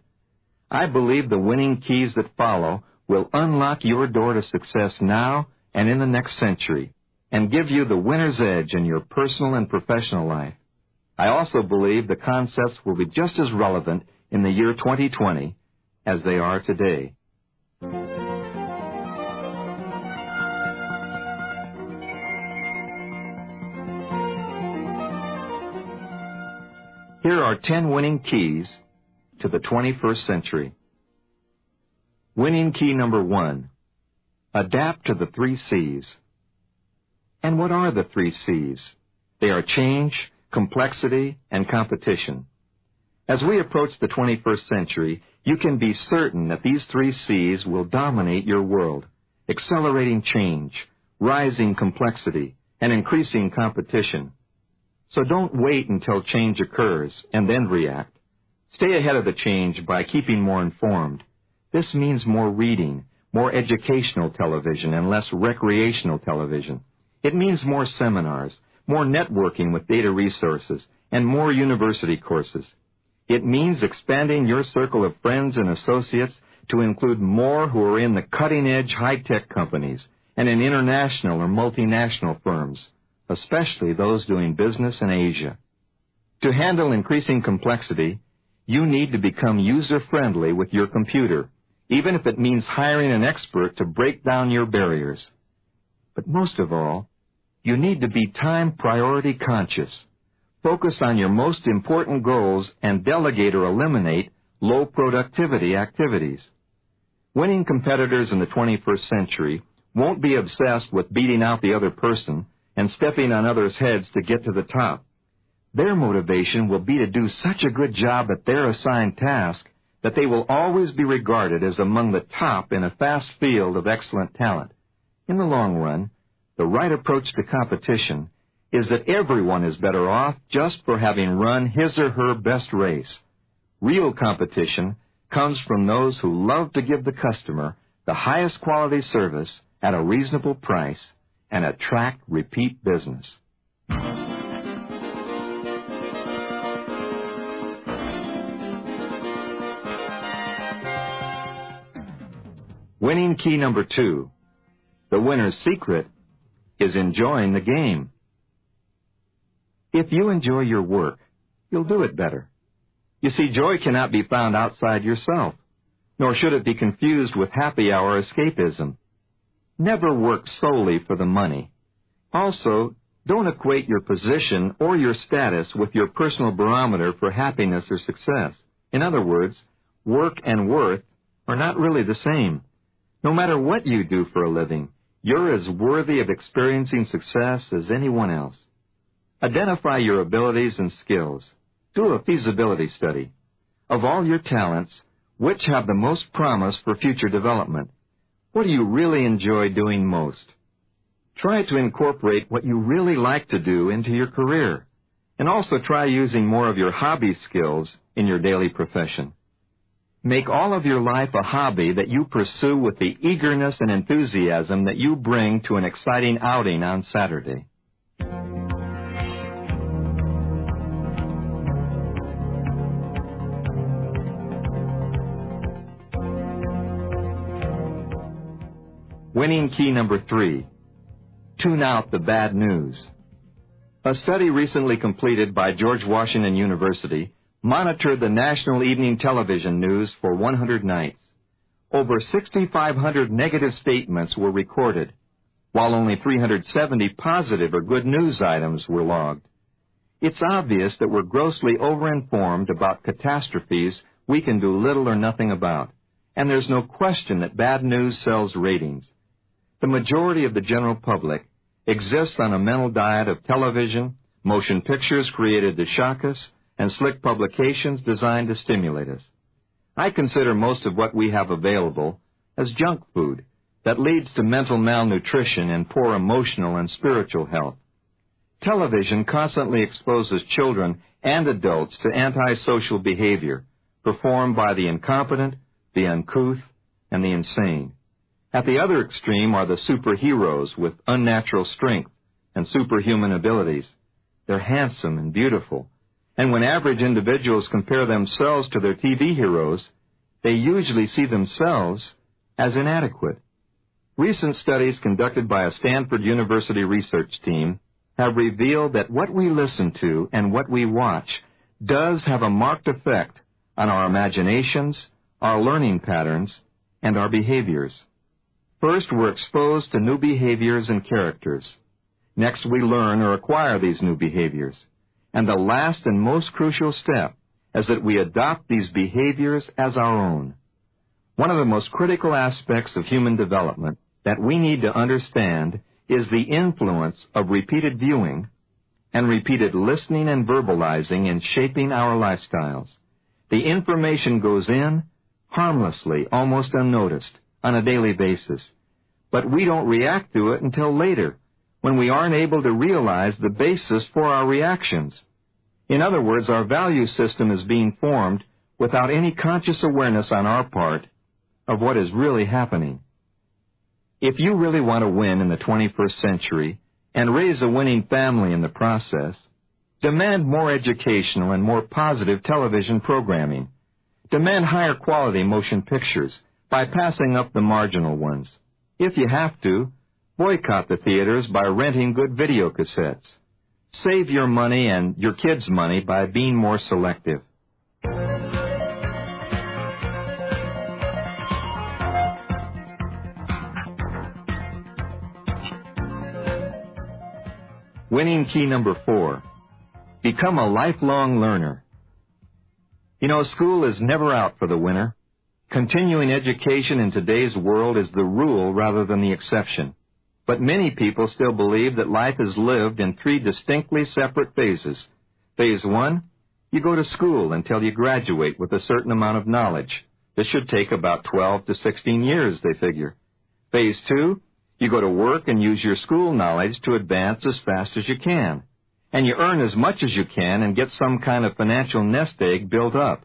I believe the winning keys that follow will unlock your door to success now and in the next century, and give you the winner's edge in your personal and professional life. I also believe the concepts will be just as relevant in the year 2020 as they are today. Here are 10 winning keys to the 21st century. Winning key number 1, adapt to the 3 C's. And what are the 3 C's? They are change, complexity, and competition. As we approach the 21st century, you can be certain that these 3 C's will dominate your world: accelerating change, rising complexity, and increasing competition. So don't wait until change occurs and then react. Stay ahead of the change by keeping more informed. This means more reading, more educational television, and less recreational television. It means more seminars, more networking with data resources, and more university courses. It means expanding your circle of friends and associates to include more who are in the cutting-edge high-tech companies and in international or multinational firms, especially those doing business in Asia. To handle increasing complexity, you need to become user-friendly with your computer, even if it means hiring an expert to break down your barriers. But most of all, you need to be time priority conscious. Focus on your most important goals and delegate or eliminate low productivity activities. Winning competitors in the 21st century won't be obsessed with beating out the other person and stepping on others' heads to get to the top. Their motivation will be to do such a good job at their assigned task that they will always be regarded as among the top in a vast field of excellent talent. In the long run, the right approach to competition is that everyone is better off just for having run his or her best race. Real competition comes from those who love to give the customer the highest quality service at a reasonable price and attract repeat business. Winning key number 2. The winner's secret is enjoying the game. If you enjoy your work, you'll do it better. You see, joy cannot be found outside yourself, nor should it be confused with happy hour escapism. Never work solely for the money. Also, don't equate your position or your status with your personal barometer for happiness or success. In other words, work and worth are not really the same. No matter what you do for a living, you're as worthy of experiencing success as anyone else. Identify your abilities and skills. Do a feasibility study. Of all your talents, which have the most promise for future development? What do you really enjoy doing most? Try to incorporate what you really like to do into your career, and also try using more of your hobby skills in your daily profession. Make all of your life a hobby that you pursue with the eagerness and enthusiasm that you bring to an exciting outing on Saturday. Winning key number 3. Tune out the bad news. A study recently completed by George Washington University monitored the national evening television news for 100 nights. Over 6,500 negative statements were recorded, while only 370 positive or good news items were logged. It's obvious that we're grossly overinformed about catastrophes we can do little or nothing about, and there's no question that bad news sells ratings. The majority of the general public exists on a mental diet of television, motion pictures created to shock us, and slick publications designed to stimulate us. I consider most of what we have available as junk food that leads to mental malnutrition and poor emotional and spiritual health. Television constantly exposes children and adults to antisocial behavior performed by the incompetent, the uncouth, and the insane. At the other extreme are the superheroes with unnatural strength and superhuman abilities. They're handsome and beautiful, and when average individuals compare themselves to their TV heroes, they usually see themselves as inadequate. Recent studies conducted by a Stanford University research team have revealed that what we listen to and what we watch does have a marked effect on our imaginations, our learning patterns, and our behaviors. First, we're exposed to new behaviors and characters. Next, we learn or acquire these new behaviors. And the last and most crucial step is that we adopt these behaviors as our own. One of the most critical aspects of human development that we need to understand is the influence of repeated viewing and repeated listening and verbalizing in shaping our lifestyles. The information goes in harmlessly, almost unnoticed, on a daily basis. But we don't react to it until later, when we aren't able to realize the basis for our reactions. In other words, our value system is being formed without any conscious awareness on our part of what is really happening. If you really want to win in the 21st century and raise a winning family in the process, demand more educational and more positive television programming. Demand higher quality motion pictures by passing up the marginal ones. If you have to, boycott the theaters by renting good video cassettes. Save your money and your kids' money by being more selective. Winning key number 4. Become a lifelong learner. You know, school is never out for the winner. Continuing education in today's world is the rule rather than the exception. But many people still believe that life is lived in 3 distinctly separate phases. Phase 1, you go to school until you graduate with a certain amount of knowledge. This should take about 12 to 16 years, they figure. Phase 2, you go to work and use your school knowledge to advance as fast as you can. And you earn as much as you can and get some kind of financial nest egg built up.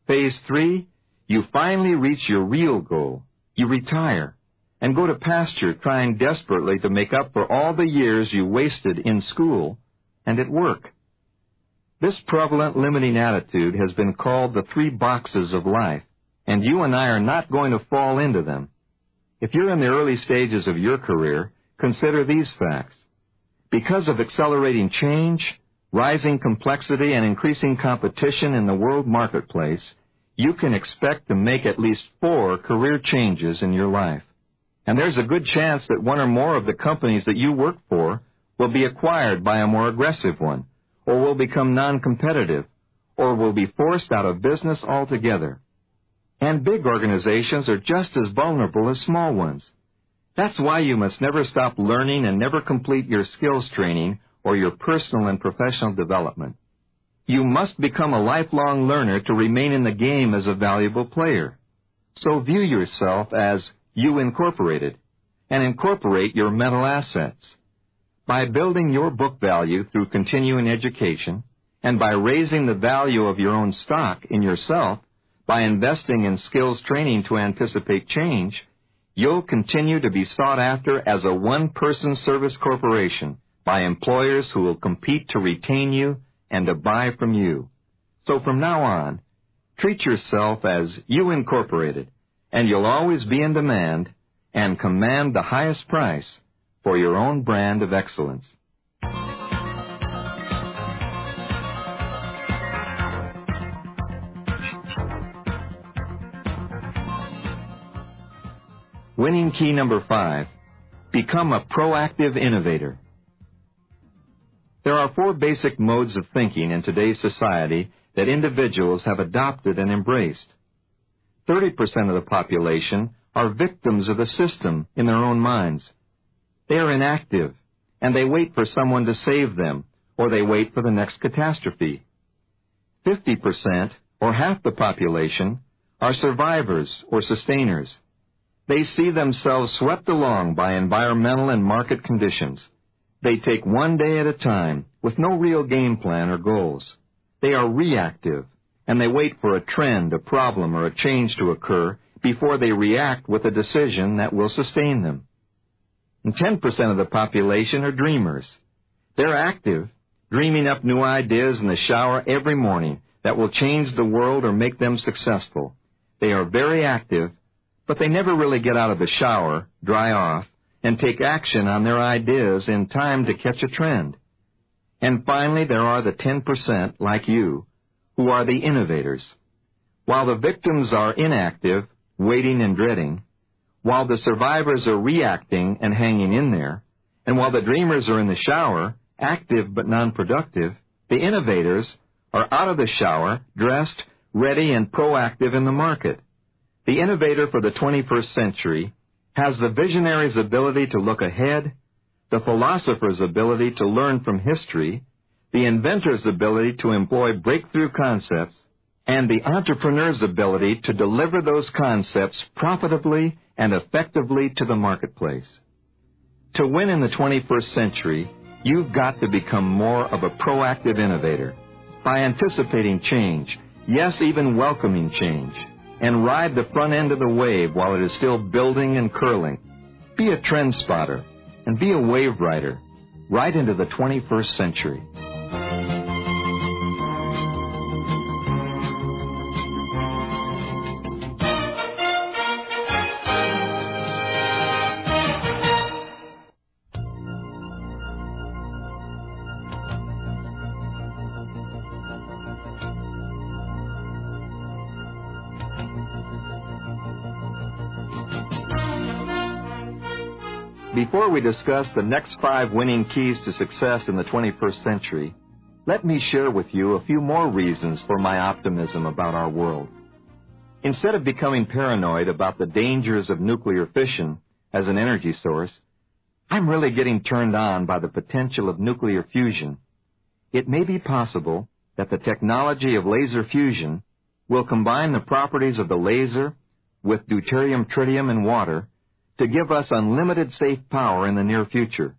Phase 3, you finally reach your real goal. You retire and go to pasture trying desperately to make up for all the years you wasted in school and at work. This prevalent limiting attitude has been called the 3 boxes of life, and you and I are not going to fall into them. If you're in the early stages of your career, consider these facts. Because of accelerating change, rising complexity, and increasing competition in the world marketplace, you can expect to make at least 4 career changes in your life. And there's a good chance that one or more of the companies that you work for will be acquired by a more aggressive one, or will become non-competitive, or will be forced out of business altogether. And big organizations are just as vulnerable as small ones. That's why you must never stop learning and never complete your skills training or your personal and professional development. You must become a lifelong learner to remain in the game as a valuable player. So view yourself as you incorporated, and incorporate your mental assets. By building your book value through continuing education, and by raising the value of your own stock in yourself, by investing in skills training to anticipate change, you'll continue to be sought after as a one-person service corporation by employers who will compete to retain you and to buy from you. So from now on, treat yourself as you incorporated, and you'll always be in demand and command the highest price for your own brand of excellence. Winning key number 5, become a proactive innovator. There are 4 basic modes of thinking in today's society that individuals have adopted and embraced. 30% of the population are victims of the system in their own minds. They are inactive, and they wait for someone to save them, or they wait for the next catastrophe. 50%, or half the population, are survivors or sustainers. They see themselves swept along by environmental and market conditions. They take one day at a time with no real game plan or goals. They are reactive, and they wait for a trend, a problem, or a change to occur before they react with a decision that will sustain them. And 10% of the population are dreamers. They're active, dreaming up new ideas in the shower every morning that will change the world or make them successful. They are very active, but they never really get out of the shower, dry off, and take action on their ideas in time to catch a trend. And finally, there are the 10%, like you, who are the innovators. While the victims are inactive, waiting and dreading, while the survivors are reacting and hanging in there, and while the dreamers are in the shower, active but non-productive, the innovators are out of the shower, dressed, ready, and proactive in the market. The innovator for the 21st century has the visionary's ability to look ahead, the philosopher's ability to learn from history, the inventor's ability to employ breakthrough concepts, and the entrepreneur's ability to deliver those concepts profitably and effectively to the marketplace. To win in the 21st century, you've got to become more of a proactive innovator by anticipating change, yes, even welcoming change, and ride the front end of the wave while it is still building and curling. Be a trend spotter and be a wave rider right into the 21st century. Before we discuss the next 5 winning keys to success in the 21st century, let me share with you a few more reasons for my optimism about our world. Instead of becoming paranoid about the dangers of nuclear fission as an energy source, I'm really getting turned on by the potential of nuclear fusion. It may be possible that the technology of laser fusion will combine the properties of the laser with deuterium, tritium, and water to give us unlimited safe power in the near future.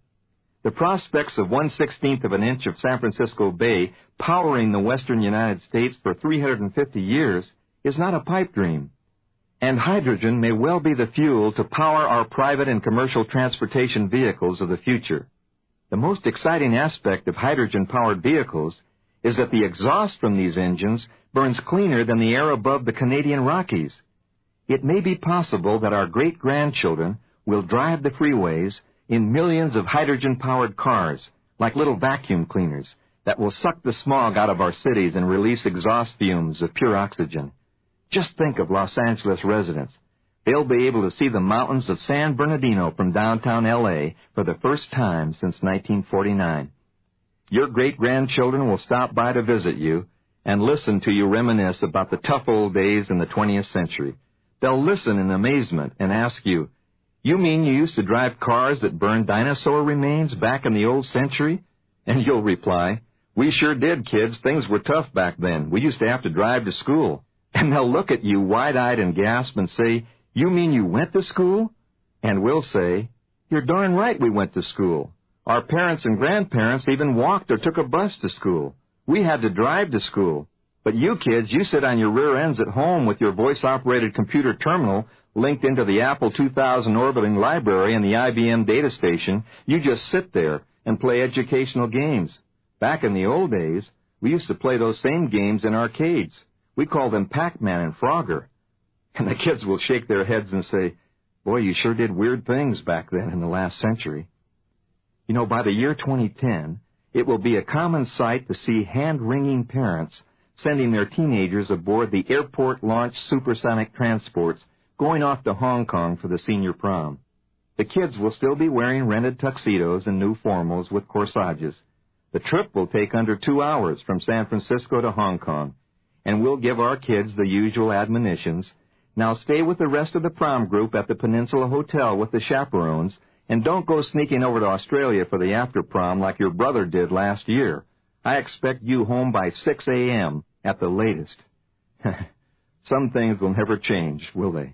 The prospects of 1/16 of an inch of San Francisco Bay powering the western United States for 350 years is not a pipe dream. And hydrogen may well be the fuel to power our private and commercial transportation vehicles of the future. The most exciting aspect of hydrogen-powered vehicles is that the exhaust from these engines burns cleaner than the air above the Canadian Rockies. It may be possible that our great-grandchildren will drive the freeways in millions of hydrogen-powered cars, like little vacuum cleaners, that will suck the smog out of our cities and release exhaust fumes of pure oxygen. Just think of Los Angeles residents. They'll be able to see the mountains of San Bernardino from downtown L.A. for the first time since 1949. Your great-grandchildren will stop by to visit you and listen to you reminisce about the tough old days in the 20th century. They'll listen in amazement and ask you, "You mean you used to drive cars that burned dinosaur remains back in the old century?" And you'll reply, "We sure did, kids. Things were tough back then. We used to have to drive to school." And they'll look at you wide-eyed and gasp and say, "You mean you went to school?" And we'll say, "You're darn right we went to school. Our parents and grandparents even walked or took a bus to school. We had to drive to school. But you kids, you sit on your rear ends at home with your voice-operated computer terminal linked into the Apple 2000 orbiting library and the IBM data station. You just sit there and play educational games. Back in the old days, we used to play those same games in arcades. We called them Pac-Man and Frogger." And the kids will shake their heads and say, "Boy, you sure did weird things back then in the last century." You know, by the year 2010, it will be a common sight to see hand-wringing parents sending their teenagers aboard the airport-launched supersonic transports going off to Hong Kong for the senior prom. The kids will still be wearing rented tuxedos and new formals with corsages. The trip will take under 2 hours from San Francisco to Hong Kong, and we'll give our kids the usual admonitions. Now stay with the rest of the prom group at the Peninsula Hotel with the chaperones, and don't go sneaking over to Australia for the after-prom like your brother did last year. I expect you home by 6 a.m. at the latest. Some things will never change, will they?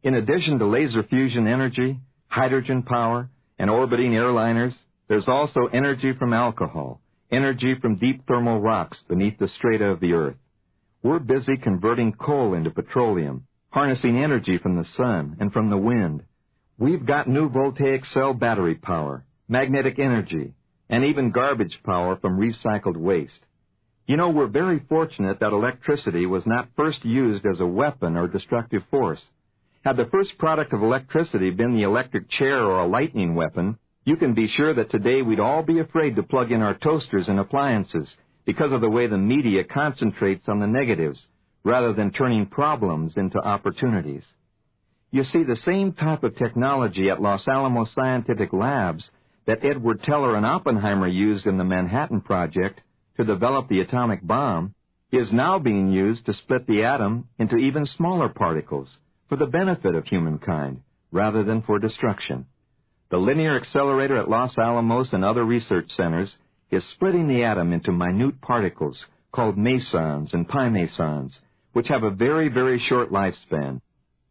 In addition to laser fusion energy, hydrogen power, and orbiting airliners, there's also energy from alcohol, energy from deep thermal rocks beneath the strata of the Earth. We're busy converting coal into petroleum, harnessing energy from the sun and from the wind. We've got new voltaic cell battery power, magnetic energy, and even garbage power from recycled waste. You know, we're very fortunate that electricity was not first used as a weapon or destructive force. Had the first product of electricity been the electric chair or a lightning weapon, you can be sure that today we'd all be afraid to plug in our toasters and appliances because of the way the media concentrates on the negatives rather than turning problems into opportunities. You see, the same type of technology at Los Alamos Scientific Labs that Edward Teller and Oppenheimer used in the Manhattan Project to develop the atomic bomb is now being used to split the atom into even smaller particles for the benefit of humankind rather than for destruction. The linear accelerator at Los Alamos and other research centers is splitting the atom into minute particles called mesons and pi mesons, which have a very, very short lifespan.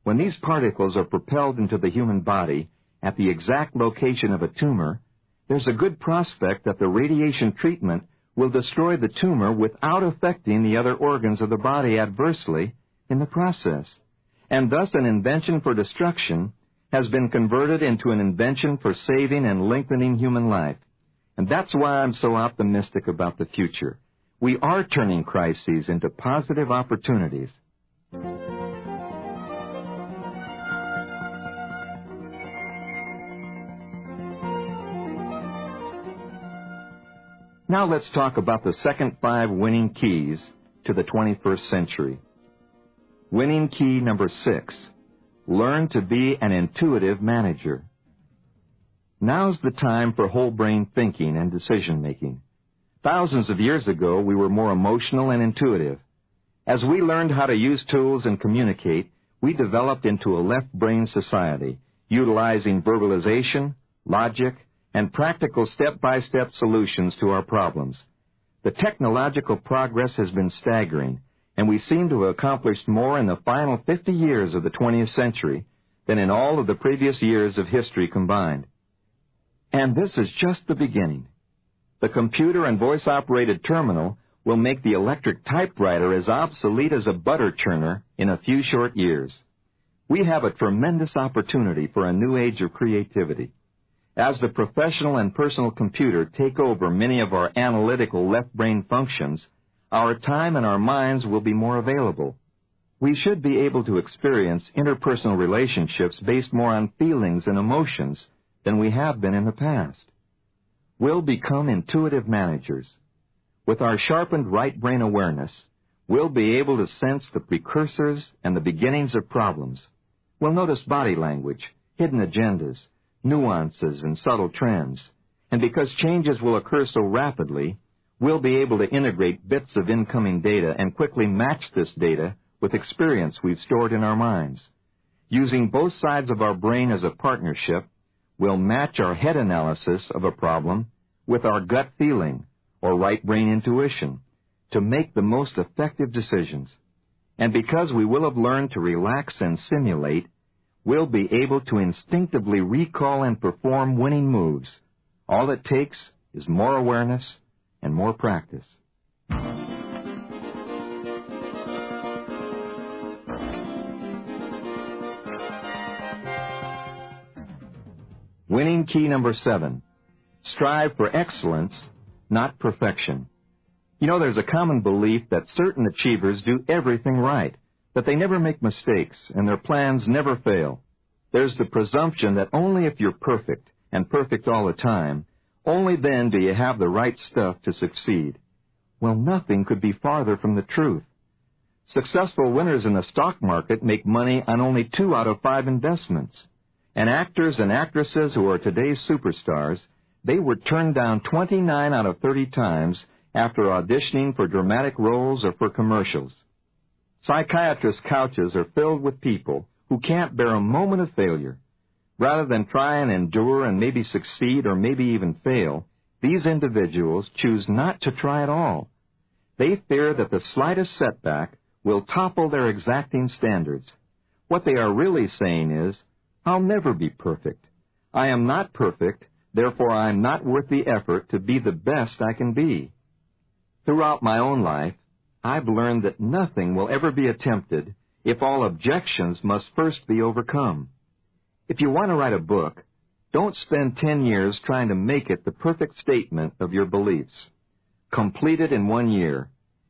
When these particles are propelled into the human body at the exact location of a tumor, there's a good prospect that the radiation treatment will destroy the tumor without affecting the other organs of the body adversely in the process. And thus an invention for destruction has been converted into an invention for saving and lengthening human life. And that's why I'm so optimistic about the future. We are turning crises into positive opportunities. Now let's talk about the second 5 winning keys to the 21st century. Winning key number 6, learn to be an intuitive manager. Now's the time for whole brain thinking and decision making. Thousands of years ago, we were more emotional and intuitive. As we learned how to use tools and communicate, we developed into a left brain society, utilizing verbalization, logic, and practical step-by-step solutions to our problems. The technological progress has been staggering, and we seem to have accomplished more in the final 50 years of the 20th century than in all of the previous years of history combined. And this is just the beginning. The computer and voice-operated terminal will make the electric typewriter as obsolete as a butter churner in a few short years. We have a tremendous opportunity for a new age of creativity. As the professional and personal computer take over many of our analytical left brain functions, our time and our minds will be more available. We should be able to experience interpersonal relationships based more on feelings and emotions than we have been in the past. We'll become intuitive managers. With our sharpened right brain awareness, we'll be able to sense the precursors and the beginnings of problems. We'll notice body language, hidden agendas, nuances, and subtle trends. And because changes will occur so rapidly, we'll be able to integrate bits of incoming data and quickly match this data with experience we've stored in our minds. Using both sides of our brain as a partnership, we'll match our head analysis of a problem with our gut feeling, or right brain intuition, to make the most effective decisions. And because we will have learned to relax and simulate, we'll be able to instinctively recall and perform winning moves. All it takes is more awareness and more practice. Winning key number 7, strive for excellence, not perfection. You know, there's a common belief that certain achievers do everything right, that they never make mistakes and their plans never fail. There's the presumption that only if you're perfect, and perfect all the time, only then do you have the right stuff to succeed. Well, nothing could be farther from the truth. Successful winners in the stock market make money on only 2 out of 5 investments. And actors and actresses who are today's superstars, they were turned down 29 out of 30 times after auditioning for dramatic roles or for commercials. Psychiatrists' couches are filled with people who can't bear a moment of failure. Rather than try and endure and maybe succeed or maybe even fail, these individuals choose not to try at all. They fear that the slightest setback will topple their exacting standards. What they are really saying is, I'll never be perfect. I am not perfect, therefore I am not worth the effort to be the best I can be. Throughout my own life, I've learned that nothing will ever be attempted if all objections must first be overcome. If you want to write a book, don't spend 10 years trying to make it the perfect statement of your beliefs. Complete it in 1 year,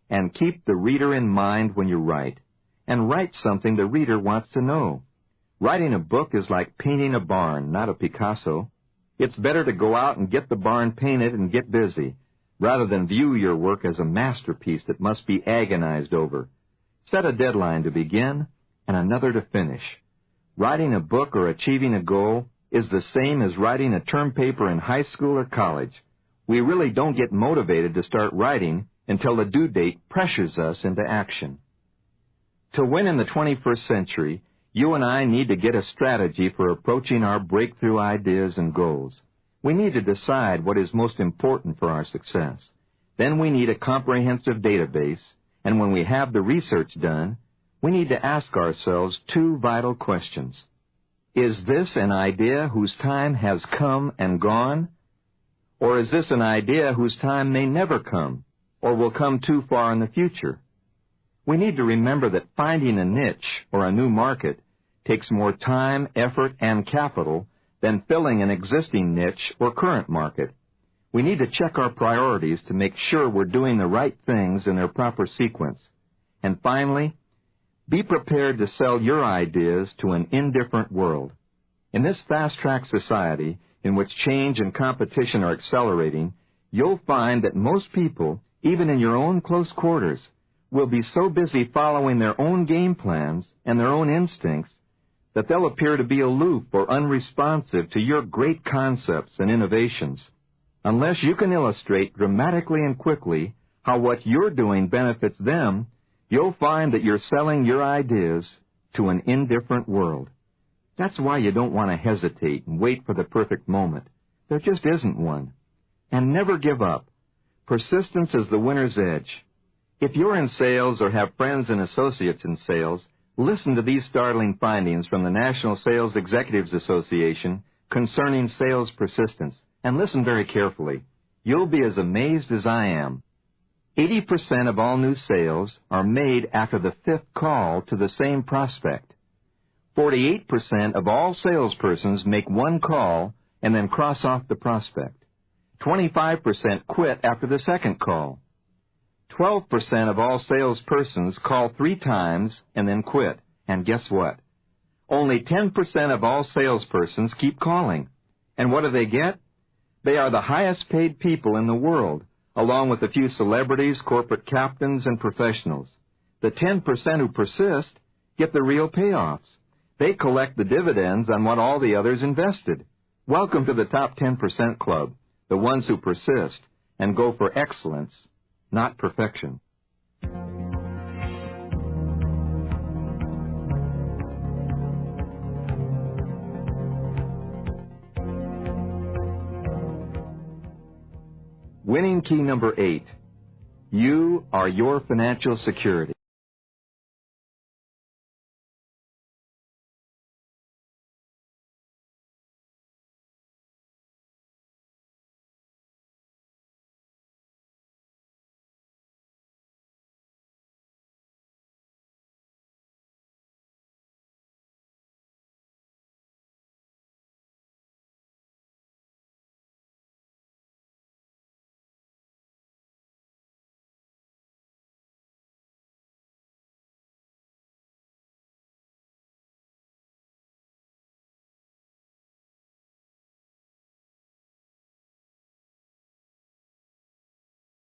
and keep the reader in mind when you write, and write something the reader wants to know. Writing a book is like painting a barn, not a Picasso. It's better to go out and get the barn painted and get busy, rather than view your work as a masterpiece that must be agonized over. Set a deadline to begin and another to finish. Writing a book or achieving a goal is the same as writing a term paper in high school or college. We really don't get motivated to start writing until the due date pressures us into action. To win in the 21st century, you and I need to get a strategy for approaching our breakthrough ideas and goals. We need to decide what is most important for our success. Then we need a comprehensive database, and when we have the research done, we need to ask ourselves two vital questions. Is this an idea whose time has come and gone? Or is this an idea whose time may never come, or will come too far in the future? We need to remember that finding a niche or a new market takes more time, effort, and capital than filling an existing niche or current market. We need to check our priorities to make sure we're doing the right things in their proper sequence. And finally, be prepared to sell your ideas to an indifferent world. In this fast-track society, in which change and competition are accelerating, you'll find that most people, even in your own close quarters, will be so busy following their own game plans and their own instincts that they'll appear to be aloof or unresponsive to your great concepts and innovations. Unless you can illustrate dramatically and quickly how what you're doing benefits them, you'll find that you're selling your ideas to an indifferent world. That's why you don't want to hesitate and wait for the perfect moment. There just isn't one. And never give up. Persistence is the winner's edge. If you're in sales or have friends and associates in sales, listen to these startling findings from the National Sales Executives Association concerning sales persistence, and listen very carefully. You'll be as amazed as I am. 80% of all new sales are made after the fifth call to the same prospect. 48% of all salespersons make one call and then cross off the prospect. 25% quit after the second call. 12% of all salespersons call 3 times and then quit. And guess what? Only 10% of all salespersons keep calling. And what do they get? They are the highest paid people in the world, along with a few celebrities, corporate captains, and professionals. The 10% who persist get the real payoffs. They collect the dividends on what all the others invested. Welcome to the top 10% club, the ones who persist and go for excellence, not perfection. Winning key number 8. You are your financial security.